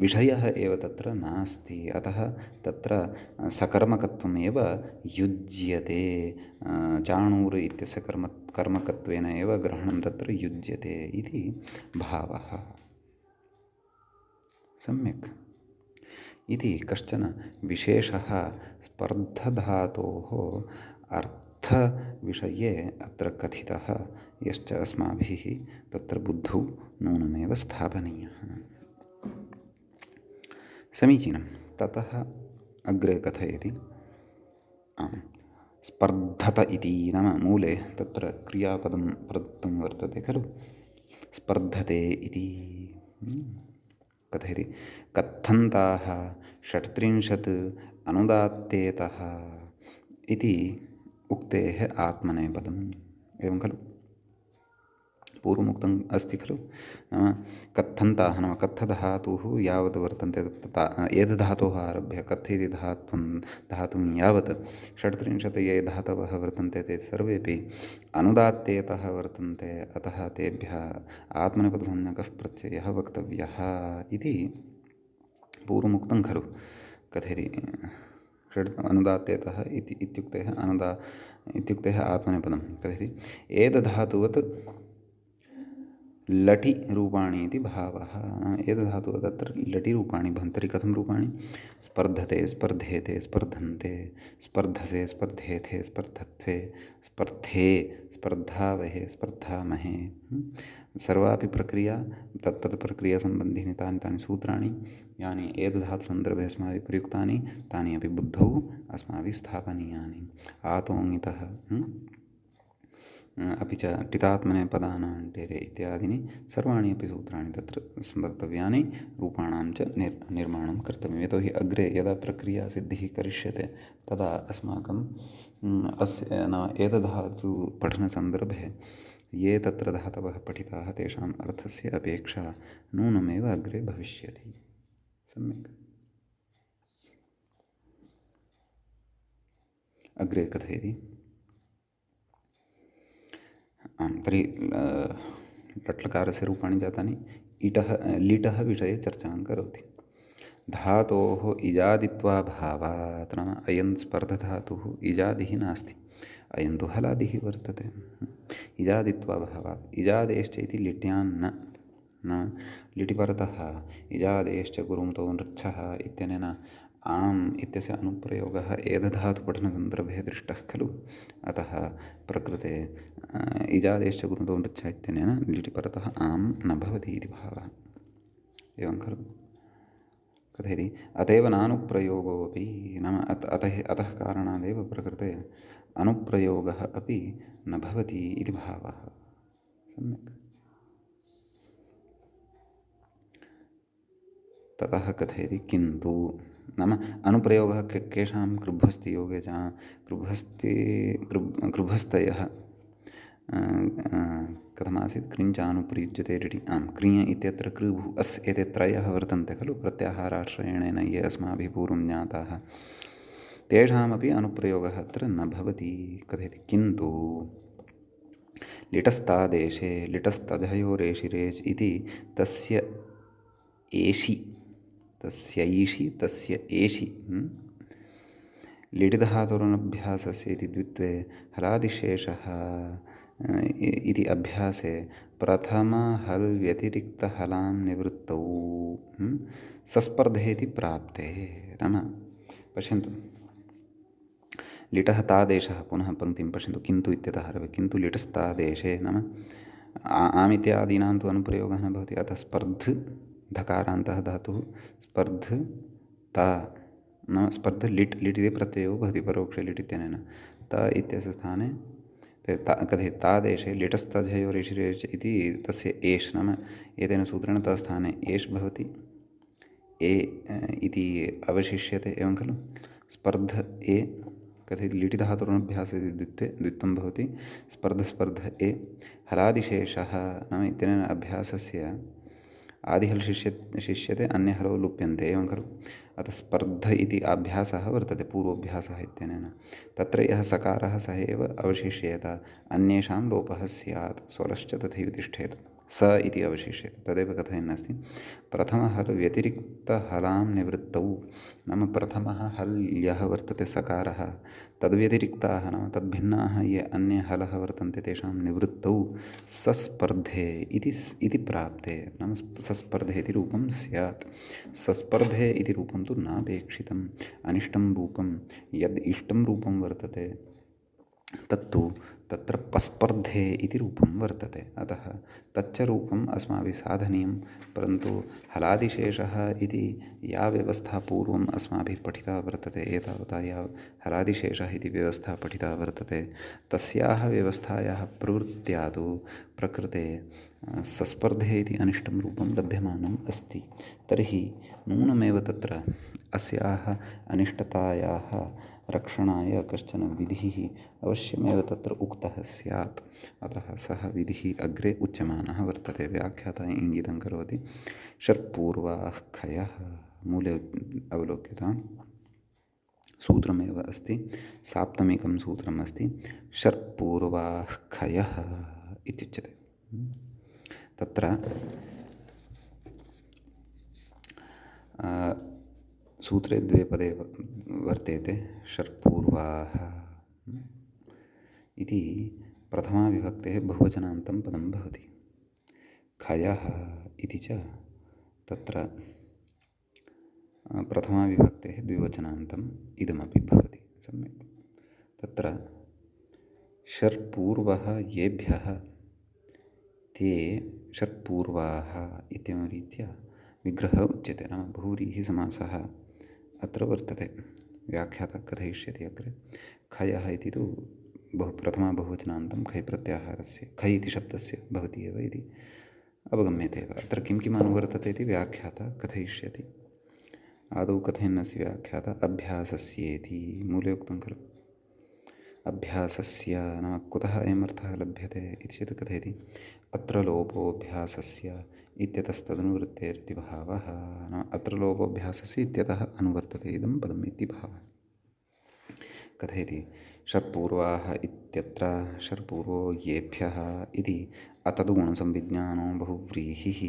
विषयः एव तत्र नास्ति। अतः तत्र सकर्मकत्वमेव युज्यते। चाणूर इत्यस्य कर्मकत्वेन एव ग्रहणं तत्र युज्यते इति भावः। सम्यक्। इति कश्चन विशेषः स्पर्धधातोः अर्थविषये अत्र कथितः, यश्च अस्माभिः तत्र बुद्धौ नूनमेव स्थापनीयः। समीचीनं। ततः अग्रे कथयति। स्पर्धत इति नाम मूले तत्र क्रियापदं प्रदत्तं वर्तते खलु, स्पर्धते इति। कथयति कथन्ताः 36 अनुदात्तेतः इति उक्तेः आत्मनेपदम्। एवं खलु पूर्वमुक्तम् अस्ति खलु। नाम कथन्ताः नाम कत्थधातुः यावत् वर्तन्ते एतद्धातोः आरभ्य कथ इति धातुं यावत् 36 ये धातवः वर्तन्ते ते सर्वेपि अनुदात्तेतः वर्तन्ते। अतः तेभ्यः आत्मनेपदसंज्ञकः प्रत्ययः वक्तव्यः इति पूर्वमुक्तं खलु। कथयति अनुदात्तेतः इत्युक्तेः आत्मनेपदं। कथयति एतद्धातुवत् लटि रूपाणि इति भावः। एतद्धातुः तत्र लटि रूपाणि भवन्ति। तर्हि कथं रूपाणि? स्पर्धते, स्पर्धेते, स्पर्धन्ते, स्पर्धसे, स्पर्धेथे, स्पर्धत्वे, स्पर्धे, स्पर्धावहे, स्पर्धामहे। सर्वापि प्रक्रिया तत्तत्प्रक्रियासम्बन्धिनी तानि सूत्राणि यानि एतद्धातुसन्दर्भे अस्माभिः प्रयुक्तानि तानि अपि बुद्धौ अस्माभिः स्थापनीयानि। आतोङितः अपि च टितात्मनेपदानां टेरे इत्यादीनि सर्वाणि अपि सूत्राणि तत्र वक्तव्यानि, रूपाणां च निर्माणं कर्तव्यं। यतोहि अग्रे यदा प्रक्रियासिद्धिः करिष्यते तदा अस्माकं अस्य नाम एतद्धातुपठनसन्दर्भे ये तत्र धातवः पठिताः तेषाम् अर्थस्य अपेक्षा नूनमेव अग्रे भविष्यति। सम्यक्। अग्रे कथयति। तर्हि लट्लकारस्य रूपाणि जातानि। लिटः विषये चर्चां करोति। धातोः इजादित्वाभावात् नाम अयं स्पर्धधातुः इजादिः नास्ति, अयं तु हलादिः वर्तते। इजादित्वाभावात् इजादेश्च इति लिट्यान्न न लिटि परतः इजादेश्च गुरुमतो नृच्छः इत्यनेन आम् इत्यस्य अनुप्रयोगः एतद्धातुपठनसन्दर्भे दृष्टः खलु। अतः प्रकृते इजादेश्च गुरुमतो नृच्छः इत्यनेन लिटि परतः आम् न भवति इति भावः। एवं खलु। कथयति अतएव नानुप्रयोगोऽपि नाम अतः कारणादेव प्रकृते अनुप्रयोगः अपि न भवति इति भावः। सम्यक्। ततः कथयति किन्तु नाम अनुप्रयोगः केषां कृभ्वस्ति योगे कृभ्वस्तयः कथमासीत् कृञ्चानुप्रयुज्यते रिटि क्रिय इत्यत्र कृभु अस् एते त्रयः वर्तन्ते खलु प्रत्याहाराश्रयणेन ये अस्माभिः पूर्वं ज्ञाताः, तेषामपि अनुप्रयोगः अत्र न भवति। कथयति किन्तु लिटस्तादेशे लिटस्तजयोरेषिरेच् इति तस्य एषि तस्य ईषि तस्य एषि लिटिधातोरनभ्यासस्य इति द्वित्वे हलादिशेषः इति अभ्यासे प्रथम हल् व्यतिरिक्तहलां निवृत्तौ सस्पर्धेति प्राप्ते। नाम पश्यन्तु, लिटः तादेशः, पुनः पङ्क्तिं पश्यन्तु, किन्तु इत्यतः आरभ्य किन्तु लिटस्तादेशे, नाम आमित्यादीनां तु अनुप्रयोगः न भवति, अतः स्पर्ध धकारान्तः धातुः स्पर्ध ता, नाम स्पर्ध लिट् इति प्रत्ययो भवति परोक्षे लिट् इत्यनेन। त इत्यस्य स्थाने कथयति तादेशे लिटस्तझयोरिशिरेश् इति तस्य एष्, नाम एतेन सूत्रेण तस्थाने एष् भवति, ए इति अवशिष्यते, एवं खलु। स्पर्ध ए कथयति लिटिधातुरनभ्यास इति द्वित्वं भवति, स्पर्ध ए हलादिशेषः, नाम इत्यनेन अभ्यासस्य आदिहल् शिष्यते, अन्ये हलौ लुप्यन्ते, एवं खलु। अतः स्पर्ध इति अभ्यासः वर्तते पूर्वोऽभ्यासः इत्यनेन। तत्र यः सकारः सः एव अवशिष्येत, अन्येषां लोपः स्यात्, स्वरश्च तथैव तिष्ठेत्, स इति अवशिष्यते। तदेव कथयन्नस्ति, प्रथमः हल् व्यतिरिक्तहलां निवृत्तौ, नाम प्रथमः हल् यः वर्तते सकारः, तद्व्यतिरिक्ताः नाम तद्भिन्नाः ये अन्ये हलः वर्तन्ते तेषां निवृत्तौ सस्पर्धे इति प्राप्ते, नाम सस्पर्धे इति रूपं स्यात्। सस्पर्धे इति रूपं तु नापेक्षितम्, अनिष्टं रूपं, यद् इष्टं रूपं वर्तते तत्तु तत्र पस्पर्धे इति रूपं वर्तते। अतः तच्च रूपम् अस्माभिः साधनीयं, परन्तु हलादिशेषः इति या व्यवस्था पूर्वम् अस्माभिः पठिता वर्तते, एतावता या हलादिशेषः इति व्यवस्था पठिता वर्तते, तस्याः व्यवस्थायाः प्रवृत्त्या तु प्रकृते सस्पर्धे इति अनिष्टं रूपं लभ्यमानम् अस्ति। तर्हि नूनमेव तत्र अस्याः अनिष्टतायाः रक्षणाय कश्चन विधिः अवश्यमेव तत्र उक्तः स्यात्। अतः सः विधिः अग्रे उच्यमानः वर्तते। व्याख्याता इङ्गितं करोति, षट्पूर्वाः खयः, मूले अवलोक्यताम्, सूत्रमेव अस्ति, साप्तमिकं सूत्रम् अस्ति, षट्पूर्वाः खयः इत्युच्यते। तत्र सूत्रे द्वे पदे वर्तेते, षट्पूर्वाः इति प्रथमाविभक्तेः बहुवचनान्तं पदं भवति। खयः इति च तत्र प्रथमाविभक्तेः द्विवचनान्तम् इदमपि भवति। सम्यक्। तत्र षट्पूर्वः येभ्यः ते षट्पूर्वाः इत्येवं रीत्या विग्रहः उच्यते, नाम बहुव्रीहि समासः अत्र वर्तते। व्याख्याता कथयिष्यति अग्रे। खयः इति तु प्रथमा बहुवचनान्तं खै प्रत्याहारस्य, खै इति शब्दस्य भवति एव इति अवगम्यते एव। अत्र किं किम् अनुवर्तते इति व्याख्याता कथयिष्यति। आदौ कथयन्नस्ति व्याख्याता, अभ्यासस्येति, मूले उक्तं खलु। अभ्यासस्य नाम कुतः अयमर्थः लभ्यते इति चेत् कथयति, अत्र लोपोऽभ्यासस्य इत्यतस्तदनुवृत्तेरिति भावः, नाम अत्र लोपोऽभ्यासस्य इत्यतः अनुवर्तते इदं पदम् इति भावः। कथयति, षट्पूर्वाः इत्यत्र षट्पूर्वो येभ्यः इति अतद्गुणसंविज्ञानो बहुव्रीहिः,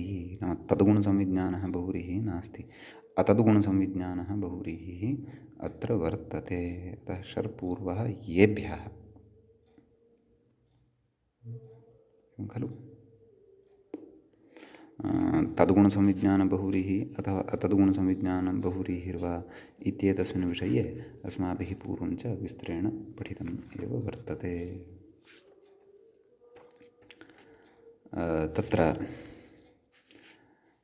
नाम तद्गुणसंविज्ञानः बहुव्रीहिः नास्ति, अतद्गुणसंविज्ञानः बहुव्रीहिः अत्र वर्तते। अतः षट्पूर्वः येभ्यः खलु। तद्गुणसंविज्ञानं बहुव्रीहिः अथवा अतद्गुणसंविज्ञानं बहुव्रीहिर्वा इत्येतस्मिन् विषये अस्माभिः पूर्वं च विस्तरेण पठितम् एव वर्तते। तत्र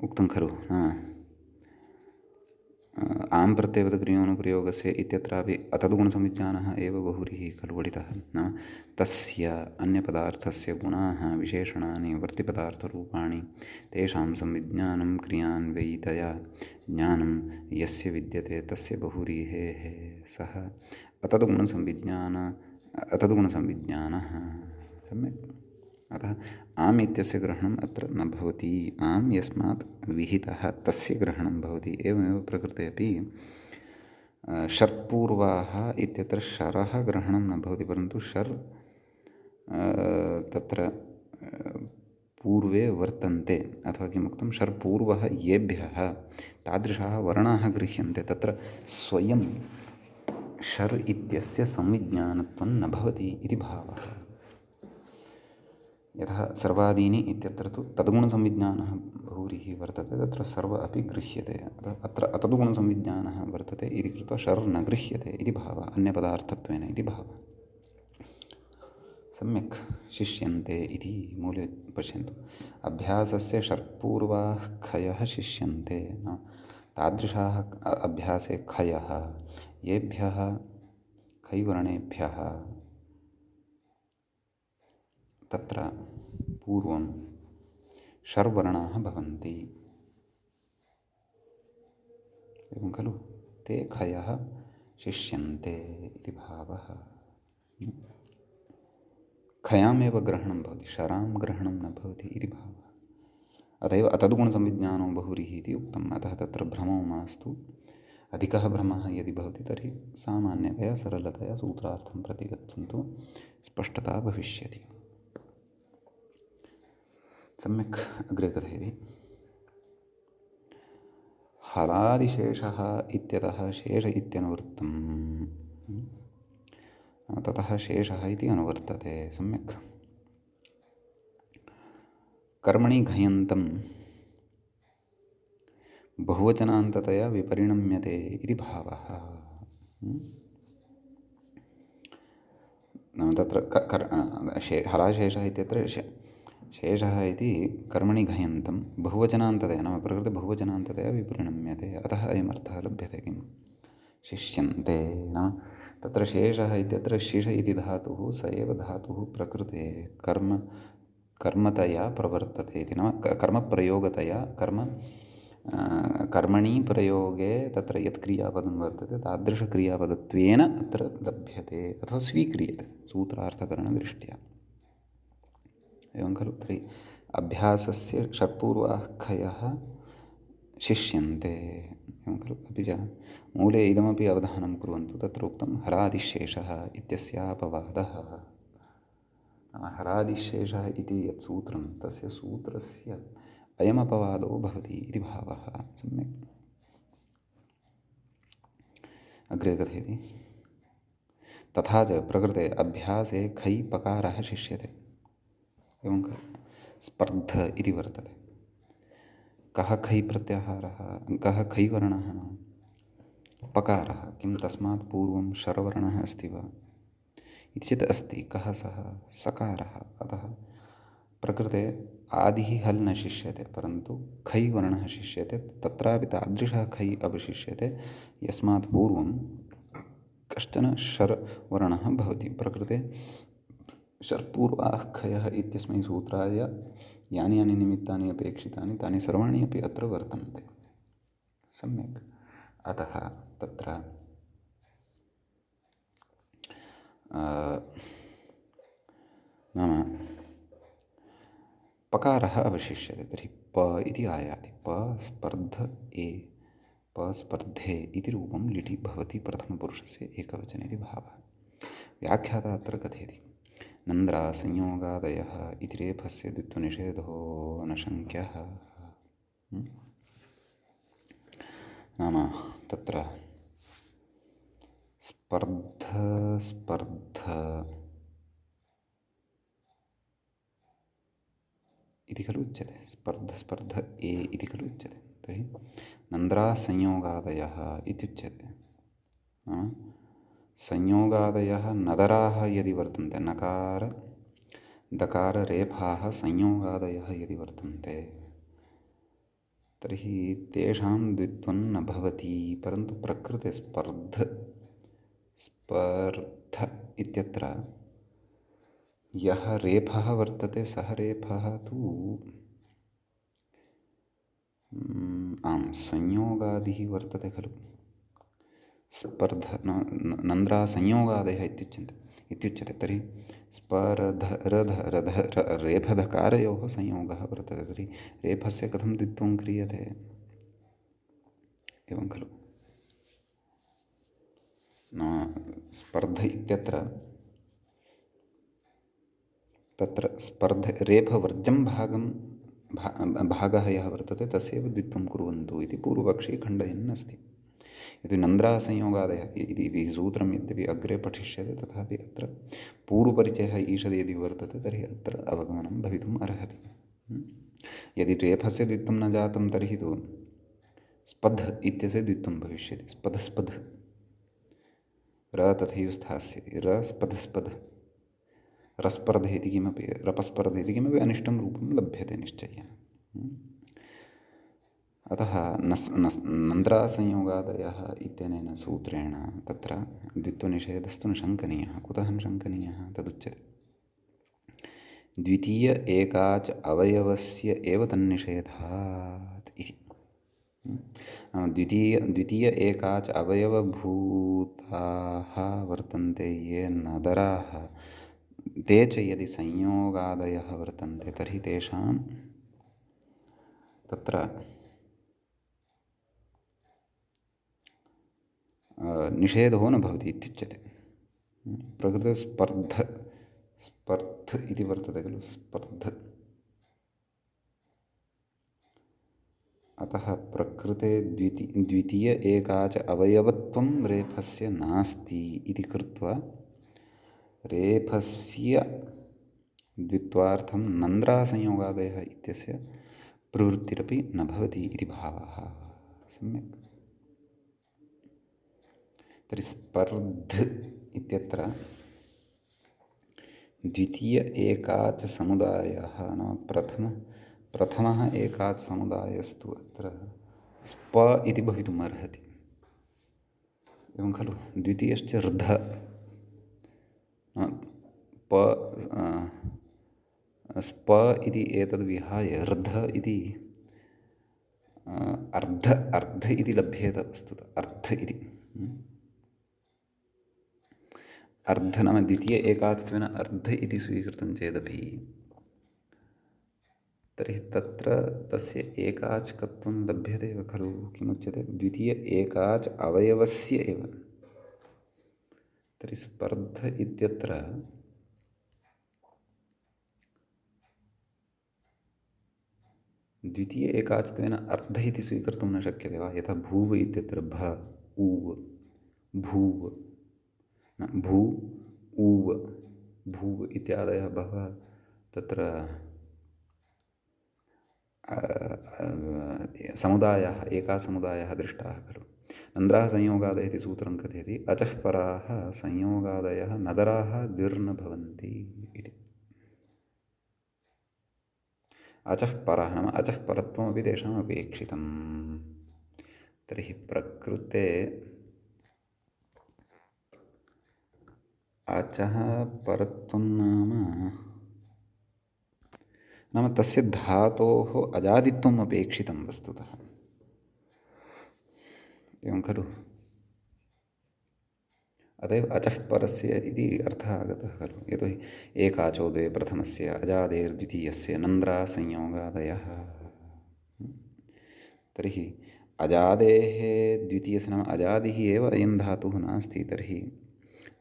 उक्तं खलु, आम् प्रत्ययपदक्रियोनुप्रयोगस्य इत्यत्रापि अतद्गुणसंविज्ञानः एव बहुव्रीहिः खलु वडितः। नाम तस्य अन्यपदार्थस्य गुणाः विशेषणानि वर्तिपदार्थरूपाणि तेषां संविज्ञानं क्रियान्वयितया ज्ञानं यस्य विद्यते तस्य बहुव्रीहेः सः अतद्गुणसंविज्ञानः। सम्यक्। अतः आम् इत्यस्य ग्रहणम् अत्र न भवति, आम् यस्मात् विहितः तस्य ग्रहणं भवति। एवमेव प्रकृते अपि षट्पूर्वाः इत्यत्र शरः ग्रहणं न भवति, परन्तु शर् तत्र पूर्वे वर्तन्ते, अथवा किमुक्तं, षट्पूर्वः येभ्यः तादृशाः वर्णाः गृह्यन्ते। तत्र स्वयं शर् इत्यस्य संविज्ञानत्वं न भवति इति भावः। यथा सर्वादीनि इत्यत्र तु तद्गुणसंविज्ञानः बहुव्रीहि वर्तते, तत्र सर्व अपि गृह्यते। अत्र अतद्गुणसंविज्ञानः वर्तते इति कृत्वा शर् न गृह्यते इति भावः, अन्यपदार्थत्वेन इति भावः। सम्यक् शिष्यन्ते इति मूले पश्यन्तु। अभ्यासस्य षट्पूर्वाः खयः शिष्यन्ते न, तादृशाः अभ्यासे खयः येभ्यः खैवर्णेभ्यः तत्र पूर्वं षड्वर्णाः भवन्ति, एवं खलु, ते खयः शिष्यन्ते इति भावः। खयामेव ग्रहणं भवति, शरां ग्रहणं न भवति इति भावः। अत एव अतद्गुणसंविज्ञानो बहुव्रीहि इति उक्तम्। अतः तत्र भ्रमो मास्तु। अधिकः भ्रमः यदि भवति तर्हि सामान्यतया सरलतया सूत्रार्थं प्रति गच्छन्तु, स्पष्टता भविष्यति। सम्यक् अग्रे कथयति। हलादिशेषः इत्यतः शेष इत्यनुवृत्तं, ततः शेषः इति अनुवर्तते। सम्यक्। कर्मणि घयन्तं बहुवचनान्ततया विपरिणम्यते इति भावः। नाम तत्र हलाशेषः इत्यत्र शेषः इति कर्मणि घयन्तं बहुवचनान्ततया, नाम प्रकृते बहुवचनान्ततया विपरिणम्यते, अतः अयमर्थः लभ्यते। किं शिष्यन्ते नाम तत्र शेषः इत्यत्र शिष इति धातुः स एव धातुः प्रकृते कर्मतया प्रवर्तते इति, नाम कर्मप्रयोगतया कर्मणि प्रयोगे तत्र यत् क्रियापदं वर्तते तादृशक्रियापदत्वेन अत्र लभ्यते अथवा स्वीक्रियते सूत्रार्थकरणदृष्ट्या, एवं खलु। तर्हि अभ्यासस्य षट्पूर्वाः खयः शिष्यन्ते, एवं खलु। अपि च मूले इदमपि अवधानं कुर्वन्तु, तत्र उक्तं हलादिशेषः इत्यस्यापवादः। हलादिशेषः इति यत् सूत्रं, तस्य सूत्रस्य अयमपवादो भवति इति भावः। सम्यक्। अग्रे कथयति। तथा च प्रकृते अभ्यासे खै पकारः शिष्यते, एवं खलु। स्पर्ध इति वर्तते। कः खै प्रत्याहारः, कः खै वर्णः? पकारः। किं तस्मात् पूर्वं शर्वर्णः अस्ति वा इति चेत् अस्ति। कः सः? सकारः। अतः प्रकृते आदिः हल् न शिष्यते, परन्तु खै वर्णः शिष्यते। तत्रापि तादृशः खै अवशिष्यते यस्मात् पूर्वं कश्चन शर् वर्णः भवति। प्रकृते षट्पूर्वाः खयः इत्यस्मै सूत्राय यानि यानि निमित्तानि अपेक्षितानि तानि सर्वाणि अपि अत्र वर्तन्ते। सम्यक्। अतः तत्र नाम पकारः अवशिष्यते, तर्हि प इति आयाति। प स्पर्ध ए, प स्पर्धे इति रूपं लिटि भवति प्रथमपुरुषस्य एकवचने इति भावः। व्याख्याता अत्र कथयति। नन्द्रा संयोगादयः इति रेफस्य द्वित्वनिषेधो न शङ्क्यः। नाम तत्र स्पर्ध इति खलु उच्यते। स्पर्ध ए इति खलु उच्यते। तर्हि नन्द्रा संयोगादयः इत्युच्यते। संयोगादयः नदराः यदि वर्तन्ते, नकार दकार रेफाः संयोगादयः यदि वर्तन्ते, तर्हि तेषां द्वित्वं न भवति। परन्तु प्रकृते स्पर्ध इत्यत्र यः रेफः वर्तते सः रेफः तु संयोगादिः वर्तते खलु। स्पर्ध नन्द्रा संयोगादयः इत्युच्यते। तर्हि स्पर्ध रेफधकारयोः संयोगः वर्तते। तर्हि रेफस्य कथं द्वित्वं क्रियते, एवं खलु। स्पर्ध इत्यत्र तत्र स्पर्ध रेफवर्जं भागः यः वर्तते तस्यैव द्वित्वं कुर्वन्तु इति पूर्वपक्षी खण्डयन् अस्ति। यदि नन्द्रासंयोगादयः इति सूत्रं यद्यपि अग्रे पठिष्यते तथापि अत्र पूर्वपरिचयः ईषद् यदि वर्तते तर्हि अत्र अवगमनं भवितुम् अर्हति। यदि रेफस्य द्वित्वं न जातं तर्हि तु स्पध् इत्यस्य द्वित्वं भविष्यति। स्पध् स्पध् र तथैव स्थास्यति। र स्पध् स्पध् रस्पर्ध इति किमपि रपस्पर्ध इति किमपि अनिष्टं रूपं लभ्यते निश्चयेन। अतः नन्द्रासंयोगादयः इत्यनेन सूत्रेण तत्र द्वित्वनिषेधस्तु न शङ्कनीयः। कुतः न शङ्कनीयः तदुच्यते। द्वितीय एकाच अवयवस्य एव तन्निषेधात् इति। द्वितीय एकाच अवयवभूताः वर्तन्ते ये नदराः ते च यदि संयोगादयः वर्तन्ते तर्हि तेषां तत्र निषेधो न भवति इत्युच्यते। प्रकृते स्पर्ध इति वर्तते खलु, स्पर्ध। अतः प्रकृते द्वितीय एकाच अवयवत्वं रेफस्य नास्ति इति कृत्वा रेफस्य द्वित्वार्थं नन्द्रासंयोगादयः इत्यस्य प्रवृत्तिरपि न भवति इति भावः। सम्यक्। तर्हि स्पर्ध इत्यत्र द्वितीय एकाच समुदायः नाम प्रथमः एकाच समुदायस्तु अत्र स्प इति भवितुम् अर्हति। एवं खलु। द्वितीयश्च र्ध स्प इति एतद्विहाय र्ध इति अर्ध इति लभ्येत वस्तुतः। अर्ध इति अर्ध नाम द्वितीय एकाचत्वेन अर्ध इति स्वीकृतं चेदपि तर्हि तत्र तस्य एकाचकत्वं लभ्यते एव खलु। किमुच्यते? द्वितीय एकाच अवयवस्य एव। तर्हि स्पर्ध इत्यत्र द्वितीय एकाचत्वेन अर्ध इति स्वीकर्तुं न शक्यते वा? यथा भूव इत्यत्र भ ऊव भूव भू ऊव भूव इत्यादयः बहवः तत्र समुदायाः एका समुदायः दृष्टाः खलु। नन्द्राः संयोगादयः इति सूत्रं कथयति अचः पराः संयोगादयः नदराः द्विर्न भवन्ति इति। अचः परः नाम अचः परत्वमपि तेषाम् अपेक्षितं। तर्हि प्रकृते अचः परत्वं नाम तस्य धातोः अजादित्वम् अपेक्षितं वस्तुतः। एवं खलु। अतएव अचः परस्य इति अर्थः आगतः खलु। यतोहि एकाचो द्वे प्रथमस्य अजादेर्द्वितीयस्य नन्द्रासंयोगादयः। तर्हि अजादेः द्वितीयस्य नाम अजादिः एव अयं धातुः नास्ति। तर्हि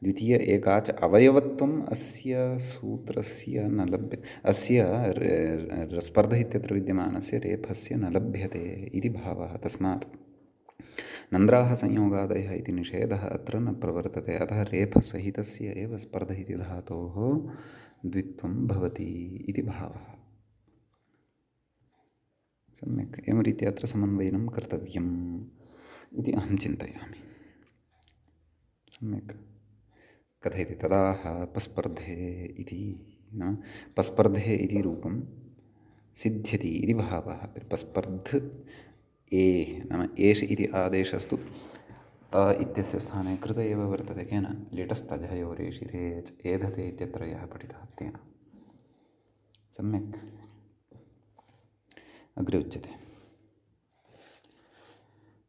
द्वितीय एकाच अवयवत्वम् अस्य सूत्रस्य न लभ्यते। अस्य स्पर्ध इत्यत्र विद्यमानस्य रेफस्य न लभ्यते इति भावः। तस्मात् नन्द्राः संयोगादयः इति निषेधः अत्र न प्रवर्तते। अतः रेफसहितस्य एव स्पर्ध इति धातोः द्वित्वं भवति इति भावः। सम्यक्। एवं रीत्या अत्र समन्वयनं कर्तव्यम् इति अहं चिन्तयामि। सम्यक्। कथयति तदाह पस्पर्धे इति नाम पस्पर्धे इति रूपं सिद्ध्यति इति भावः। पस्पर्ध ए नाम एष इति आदेशस्तु त इत्यस्य स्थाने कृत एव वर्तते। केन? लिटस्तजयोरेषिरेच एधते इत्यत्र यः पठितः तेन। सम्यक्। अग्रे उच्यते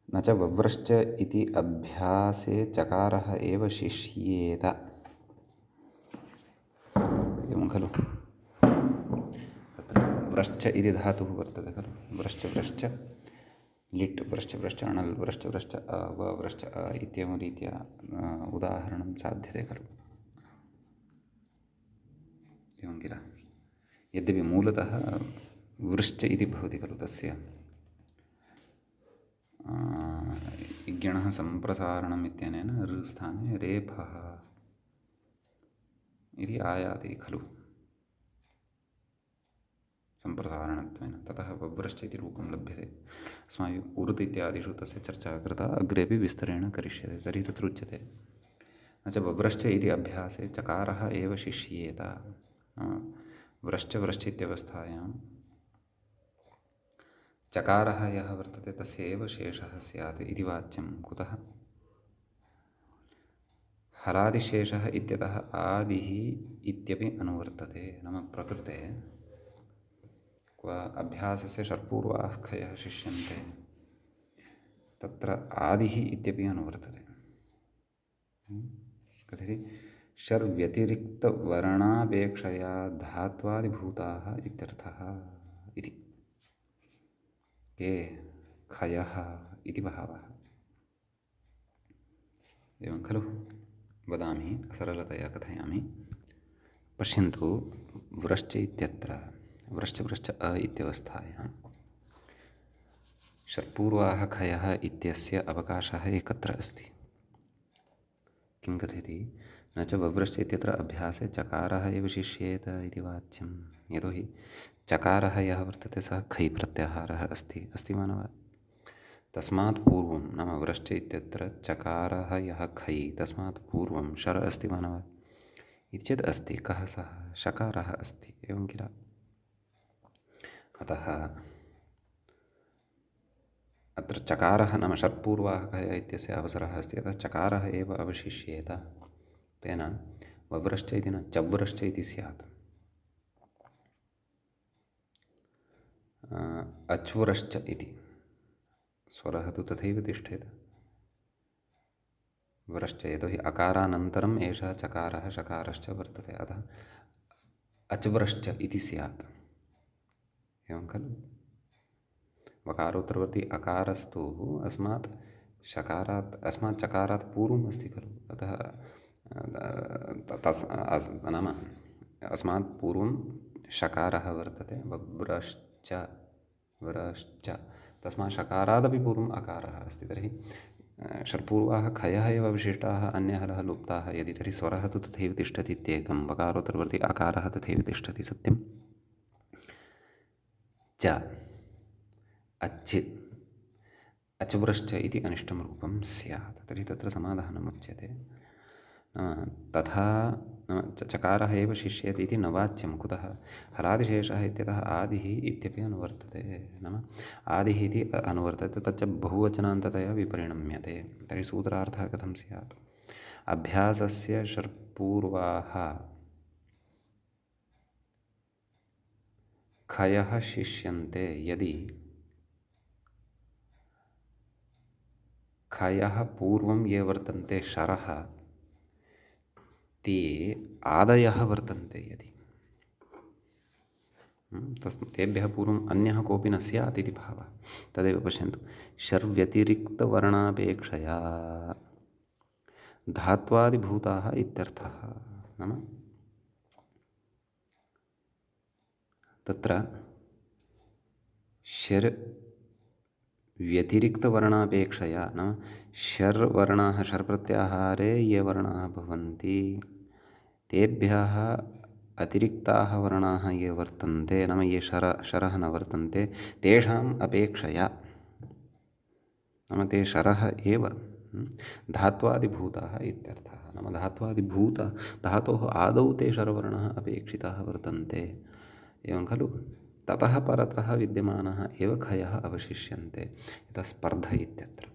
न च वव्रश्च इति अभ्यासे चकारः एव शिष्येत। एवं खलु। तत्र व्रश्च इति धातुः वर्तते खलु। व्रश्च व्रश्च लिट् व्रश्च व्रश्च अणल् व्रश्च व्रश्च अ व व्रश्च अ इत्येवं रीत्या उदाहरणं साध्यते खलु। एवं किल। यद्यपि मूलतः वृश्च इति भवति खलु तस्य यज्ञणः सम्प्रसारणम् इत्यनेन ऋस्थाने रेफः इति आयाति खलु सम्प्रसारणत्वेन, ततः वव्रश्च इति रूपं लभ्यते। अस्माभिः उरुत् इत्यादिषु तस्य चर्चा कृता, अग्रेपि विस्तरेण करिष्यते। तर्हि तत्र उच्यते न च वव्रश्च इति अभ्यासे चकारः एव शिष्येत। व्रश्च व्रश्च इत्यवस्थायां चकारः यः वर्तते तस्य एव शेषः स्यात् इति वाच्यं। कुतः? हलादिशेषः इत्यतः आदिः इत्यपि अनुवर्तते। नाम प्रकृते क्व अभ्यासस्य षट्पूर्वाः खयः शिष्यन्ते तत्र आदिः इत्यपि अनुवर्तते। कथयति षड्व्यतिरिक्तवर्णापेक्षया धात्वादिभूताः इत्यर्थः इति। ये खयः इति भावः। एवं खलु? वदामि, सरलतया कथयामि। पश्यन्तु, व्रश्च इत्यत्र व्रश्च व्रश्च अ इत्यवस्थायां षट्पूर्वाः खयः इत्यस्य अवकाशः एकत्र अस्ति। किं कथयति? न च वव्रश्च इत्यत्र अभ्यासे चकारः एव शिष्येत इति वाच्यं। यतोहि चकारः यः वर्तते सः खै प्रत्याहारः अस्ति मानव। तस्मात् पूर्वं, नाम व्रश्च इत्यत्र चकारः यः खै, तस्मात् पूर्वं शर अस्ति मानव इति चेत् अस्ति। कः सः? शकारः अस्ति। एवं किल? अतः अत्र चकारः नाम षट्पूर्वाः खयः इत्यस्य अवसरः अस्ति, अतः चकारः एव अवशिष्येत। तेन वव्रश्च इति न चव्रश्च इति स्यात्। अच्वरश्च इति स्वरः तु तथैव तिष्ठेत्। व्रश्च, यतोहि अकारानन्तरम् एषः चकारः शकारश्च वर्तते, अतः अच्वरश्च इति स्यात्। एवं खलु? वकारोत्तरवर्ती अकारस्तु अस्मात् चकारात् पूर्वम् अस्ति खलु। अतः नाम अस्मात् पूर्वं शकारः वर्तते। वव्रश्च व्रश्च, तस्मात् शकारादपि पूर्वम् अकारः अस्ति। तर्हि षट्पूर्वाः खयः एव अवशिष्टाः, अन्यः लः लुप्ताः यदि, तर्हि स्वरः तु तथैव तिष्ठति इत्येकं। वकारोत्तरवर्ती अकारः तथैव तिष्ठति, सत्यं। च अच्छ अच्वरश्च इति अनिष्टं रूपं स्यात्। तर्हि तत्र समाधानम् उच्यते। तथा चकारः एव शिष्येत इति न वाच्यं। कुतः? हलादिशेषः इत्यतः आदिः इत्यपि अनुवर्तते। नाम आदिः इति अनुवर्तते, तच्च बहुवचनान्ततया विपरिणम्यते। तर्हि सूत्रार्थः कथं स्यात्? अभ्यासस्य षट्पूर्वाः खयः शिष्यन्ते यदि खयः पूर्वं ये वर्तन्ते शरः ते आदयः वर्तन्ते यदि, तेभ्यः पूर्वम् अन्यः कोऽपि न स्यात् इति भावः। तदेव पश्यन्तु, षड्व्यतिरिक्तवर्णापेक्षया धात्वादिभूताः इत्यर्थः। नाम तत्र शर् व्यतिरिक्तवर्णापेक्षया, नाम शर् वर्णाः, शर् प्रत्याहारे ये वर्णाः भवन्ति तेभ्यः अतिरिक्ताः वर्णाः ये वर्तन्ते, नाम ये शरः न वर्तन्ते, तेषाम् अपेक्षया, नाम ते शरः एव धात्वादिभूताः इत्यर्थः। नाम धातोः आदौ ते शरवर्णाः अपेक्षिताः वर्तन्ते। एवं खलु? ततः परतः विद्यमानः एव खयः अवशिष्यन्ते। यतः स्पर्ध इत्यत्र,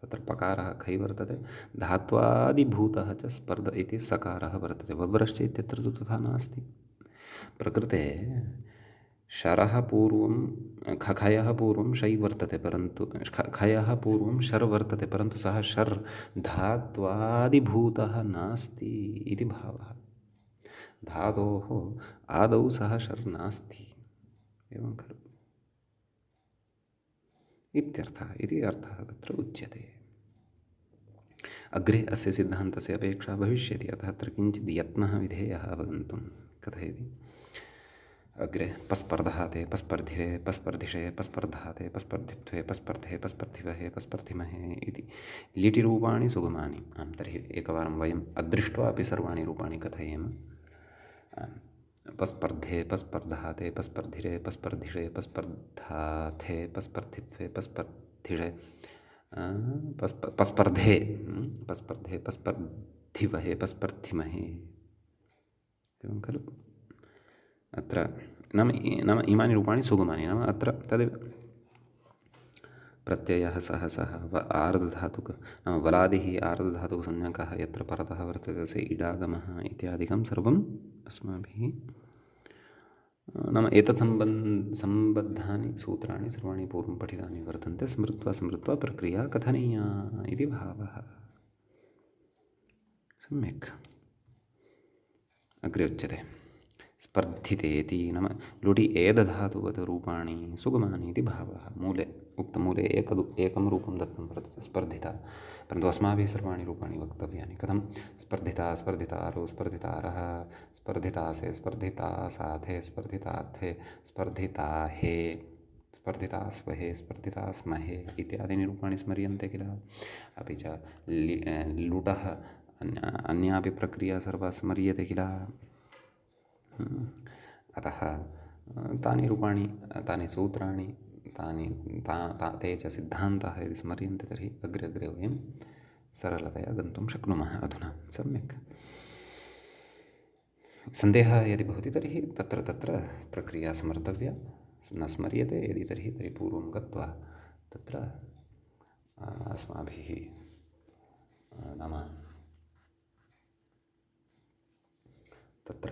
तत्र पकारः खै वर्तते, धात्वादिभूतः च स्पर्ध इति सकारः वर्तते। वव्रश्च इत्यत्र तु तथा नास्ति। प्रकृते शरः पूर्वं खयः पूर्वं शै वर्तते, परन्तु खयः पूर्वं शर् वर्तते, परन्तु सः शर् धात्वादिभूतः नास्ति इति भावः। धातोः आदौ सः शर् नास्ति। एवं खलु? इत्यर्थः, इति अर्थः तत्र उच्यते। अग्रे अस्य सिद्धान्तस्य अपेक्षा भविष्यति, अतः अत्र किञ्चित् यत्नः विधेयः अवगन्तुं। कथयति अग्रे पस्पर्धाते पस्पर्धिरे पस्पर्धिषे पस्पर्धाते पस्पर्धित्वे पस्पर्धे पस्पर्धिवहे पस्पर्धिमहे इति लिटिरूपाणि सुगमानि। आं तर्हि एकवारं वयम् अदृष्ट्वा अपि सर्वाणि रूपाणि कथयेम। पस्पर्धे पस्पर्धाते पस्पर्धिरे पस्पर्धिषे पस्पर्धाथे पस्पर्धित्वे पस्पर्धिषे पस्पर्धे पस्पर्धे पस्पर्धिवहे पस्पर्धिमहे एवं खलु। अत्र नाम इमानि रूपाणि सुगमानि। नाम अत्र तदेव प्रत्ययः सहसः आर्धधातुक नाम वलादिः आर्धधातुकसंज्ञकः यत्र परतः वर्तते तस्य इडागमः इत्यादिकं सर्वम् अस्माभिः नाम एतत् सम्बद्धानि सूत्राणि सर्वाणि पूर्वं पठितानि वर्तन्ते। स्मृत्वा प्रक्रिया कथनीया इति भावः। सम्यक्। अग्रे उच्यते स्पर्धितेति नाम लुटि एदधातुवत् रूपाणि सुगमानि इति भावः। मूले उक्तमूले एकं रूपं दत्तं वर्तते स्पर्धिता, परन्तु अस्माभिः सर्वाणि रूपाणि वक्तव्यानि। कथं स्पर्धिता स्पर्धितारो स्पर्धितारः स्पर्धितासे स्पर्धितासाथे स्पर्धितात्वे स्पर्धिताहे स्पर्धितास्वहे स्पर्धितास्महे इत्यादीनि रूपाणि स्मर्यन्ते किल। अपि च लुटः अन्यापि प्रक्रिया सर्वा स्मर्यते किल। अतः तानि रूपाणि तानि सूत्राणि ते च सिद्धान्ताः यदि स्मर्यन्ते तर्हि अग्रे अग्रे वयं सरलतया गन्तुं शक्नुमः। अधुना सम्यक्। सन्देहः यदि भवति तर्हि तत्र प्रक्रिया स्मर्तव्या। न स्मर्यते यदि तर्हि पूर्वं गत्वा तत्र अस्माभिः नाम तत्र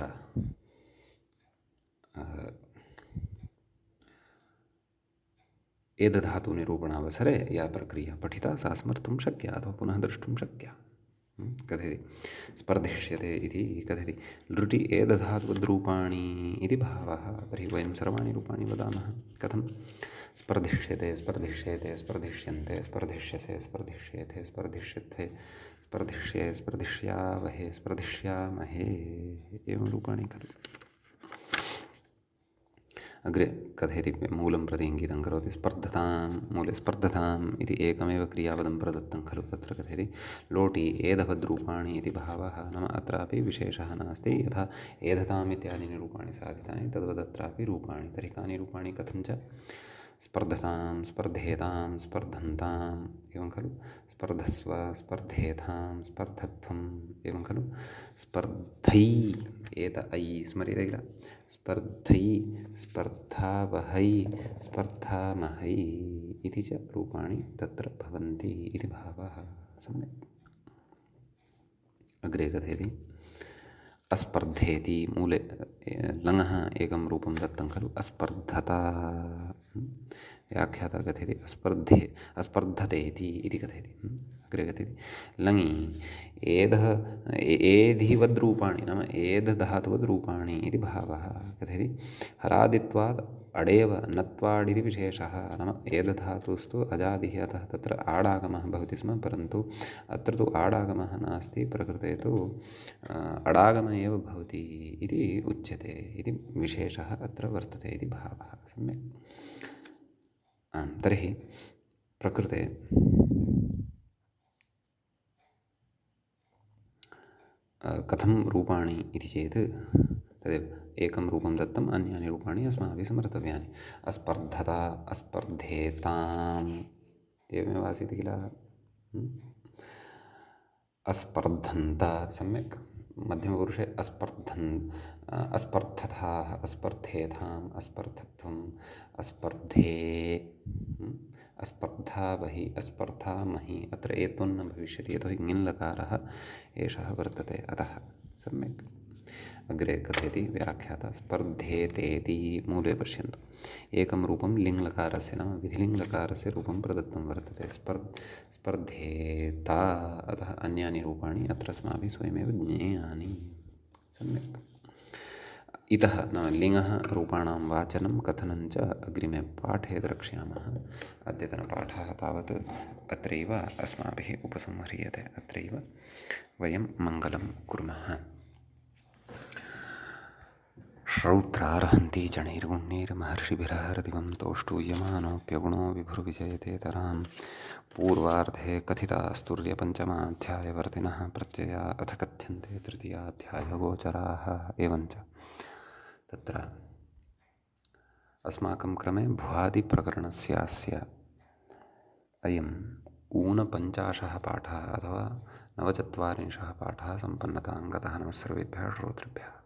एदधातुनिरूपणावसरे या प्रक्रिया पठिता सा स्मर्तुं शक्या अथवा पुनः द्रष्टुं शक्या। कथयति स्पर्धिष्यते इति कथयति लृटि एदधातुवद्रूपाणि इति भावः। तर्हि वयं सर्वाणि रूपाणि वदामः। कथं स्पर्धिष्यते स्पर्धिष्येते स्पर्धिष्यन्ते स्पर्धिष्यसे स्पर्धिष्येथे स्पर्धिष्यत्वे स्पर्धिष्ये स्पर्धिष्यावहे स्पर्धिष्यामहे एवं रूपाणि खलु। अग्रे कथयति मूलं प्रति इङ्गितं करोति स्पर्धतां मूले स्पर्धताम् इति एकमेव क्रियापदं प्रदत्तं खलु। तत्र कथयति लोटि एधवद्रूपाणि इति भावः। नाम अत्रापि विशेषः नास्ति। यथा एधताम् इत्यादीनि रूपाणि साधितानि तद्वदत्रापि रूपाणि। तर्हि कानि रूपाणि कथं च स्पर्धतां स्पर्धेतां स्पर्धन्ताम् एवं खलु। स्पर्धस्व स्पर्धेथां स्पर्धत्वम् एवं खलु। स्पर्धै एत ऐ स्मर्यते किल। स्पर्धै स्पर्धावहै स्पर्धामहै इति च रूपाणि तत्र भवन्ति इति भावः। सम्यक्। अग्रे कथयति अस्पर्धेति मूले लङः एकं रूपं दत्तं खलु। अस्पर्धता व्याख्याता कथयति अस्पर्धतेति इति कथयति। अग्रे कथयति लङि एधिवद्रूपाणि नाम एधधातुवद्रूपाणि इति भावः। कथयति हरादित्वात् अडेव नत्वाडिति विशेषः। नाम एधधातुस्तु अजादिः अतः तत्र आडागमः भवति स्म, परन्तु अत्र तु आडागमः नास्ति। प्रकृते तु अडागम एव भवति इति उच्यते इति विशेषः अत्र वर्तते इति भावः। सम्यक्। तर्हि प्रकृते कथं रूपाणि इति चेत् तदेव एकं रूपं दत्तम् अन्यानि रूपाणि अस्माभिः स्मर्तव्यानि। अस्पर्धता अस्पर्धेताम् एवमेव आसीत् किल। अस्पर्धन्त सम्यक्। मध्यमपुरुषे अस्पर्धथाः अस्पर्धेथाम् अस्पर्धत्वम् अस्पर्धे अस्पर्धावहि अस्पर्धामहि अत्र एत्वन्न भविष्यति यतोहि ङिल्लकारः एषः वर्तते अतः। सम्यक्। अग्रे कथयति व्याख्याता स्पर्धेतेति मूले पश्यन्तु एकं रूपं लिङ्लकारस्य नाम विधिलिङ्लकारस्य रूपं प्रदत्तं वर्तते। स्पर्धेता अतः अन्यानि रूपाणि अत्र अस्माभिः स्वयमेव ज्ञेयानि। सम्यक्। इतः नाम लिङः रूपाणां वाचनं कथनं च अग्रिमे पाठे द्रक्ष्यामः। अद्यतनपाठः तावत् अत्रैव अस्माभिः उपसंह्रियते। अत्रैव वयं मङ्गलं कुर्मः। रौद्रार्हन्ति जणैर्गुण्यैर्महर्षिभिरहरदिवं तोष्टूयमानोऽप्यगुणो विभुर्विजयते तरां पूर्वार्धे कथितास्तुर्यपञ्चमाध्यायवर्तिनः प्रत्यया अथ कथ्यन्ते तृतीयाध्यायगोचराः एवञ्च तत्र अस्माकं क्रमे भुवादिप्रकरणस्यास्य अयम् ऊनपञ्चाशः पाठः अथवा 49 पाठः सम्पन्नतां गतः। नमः सर्वेभ्यः श्रोतृभ्यः।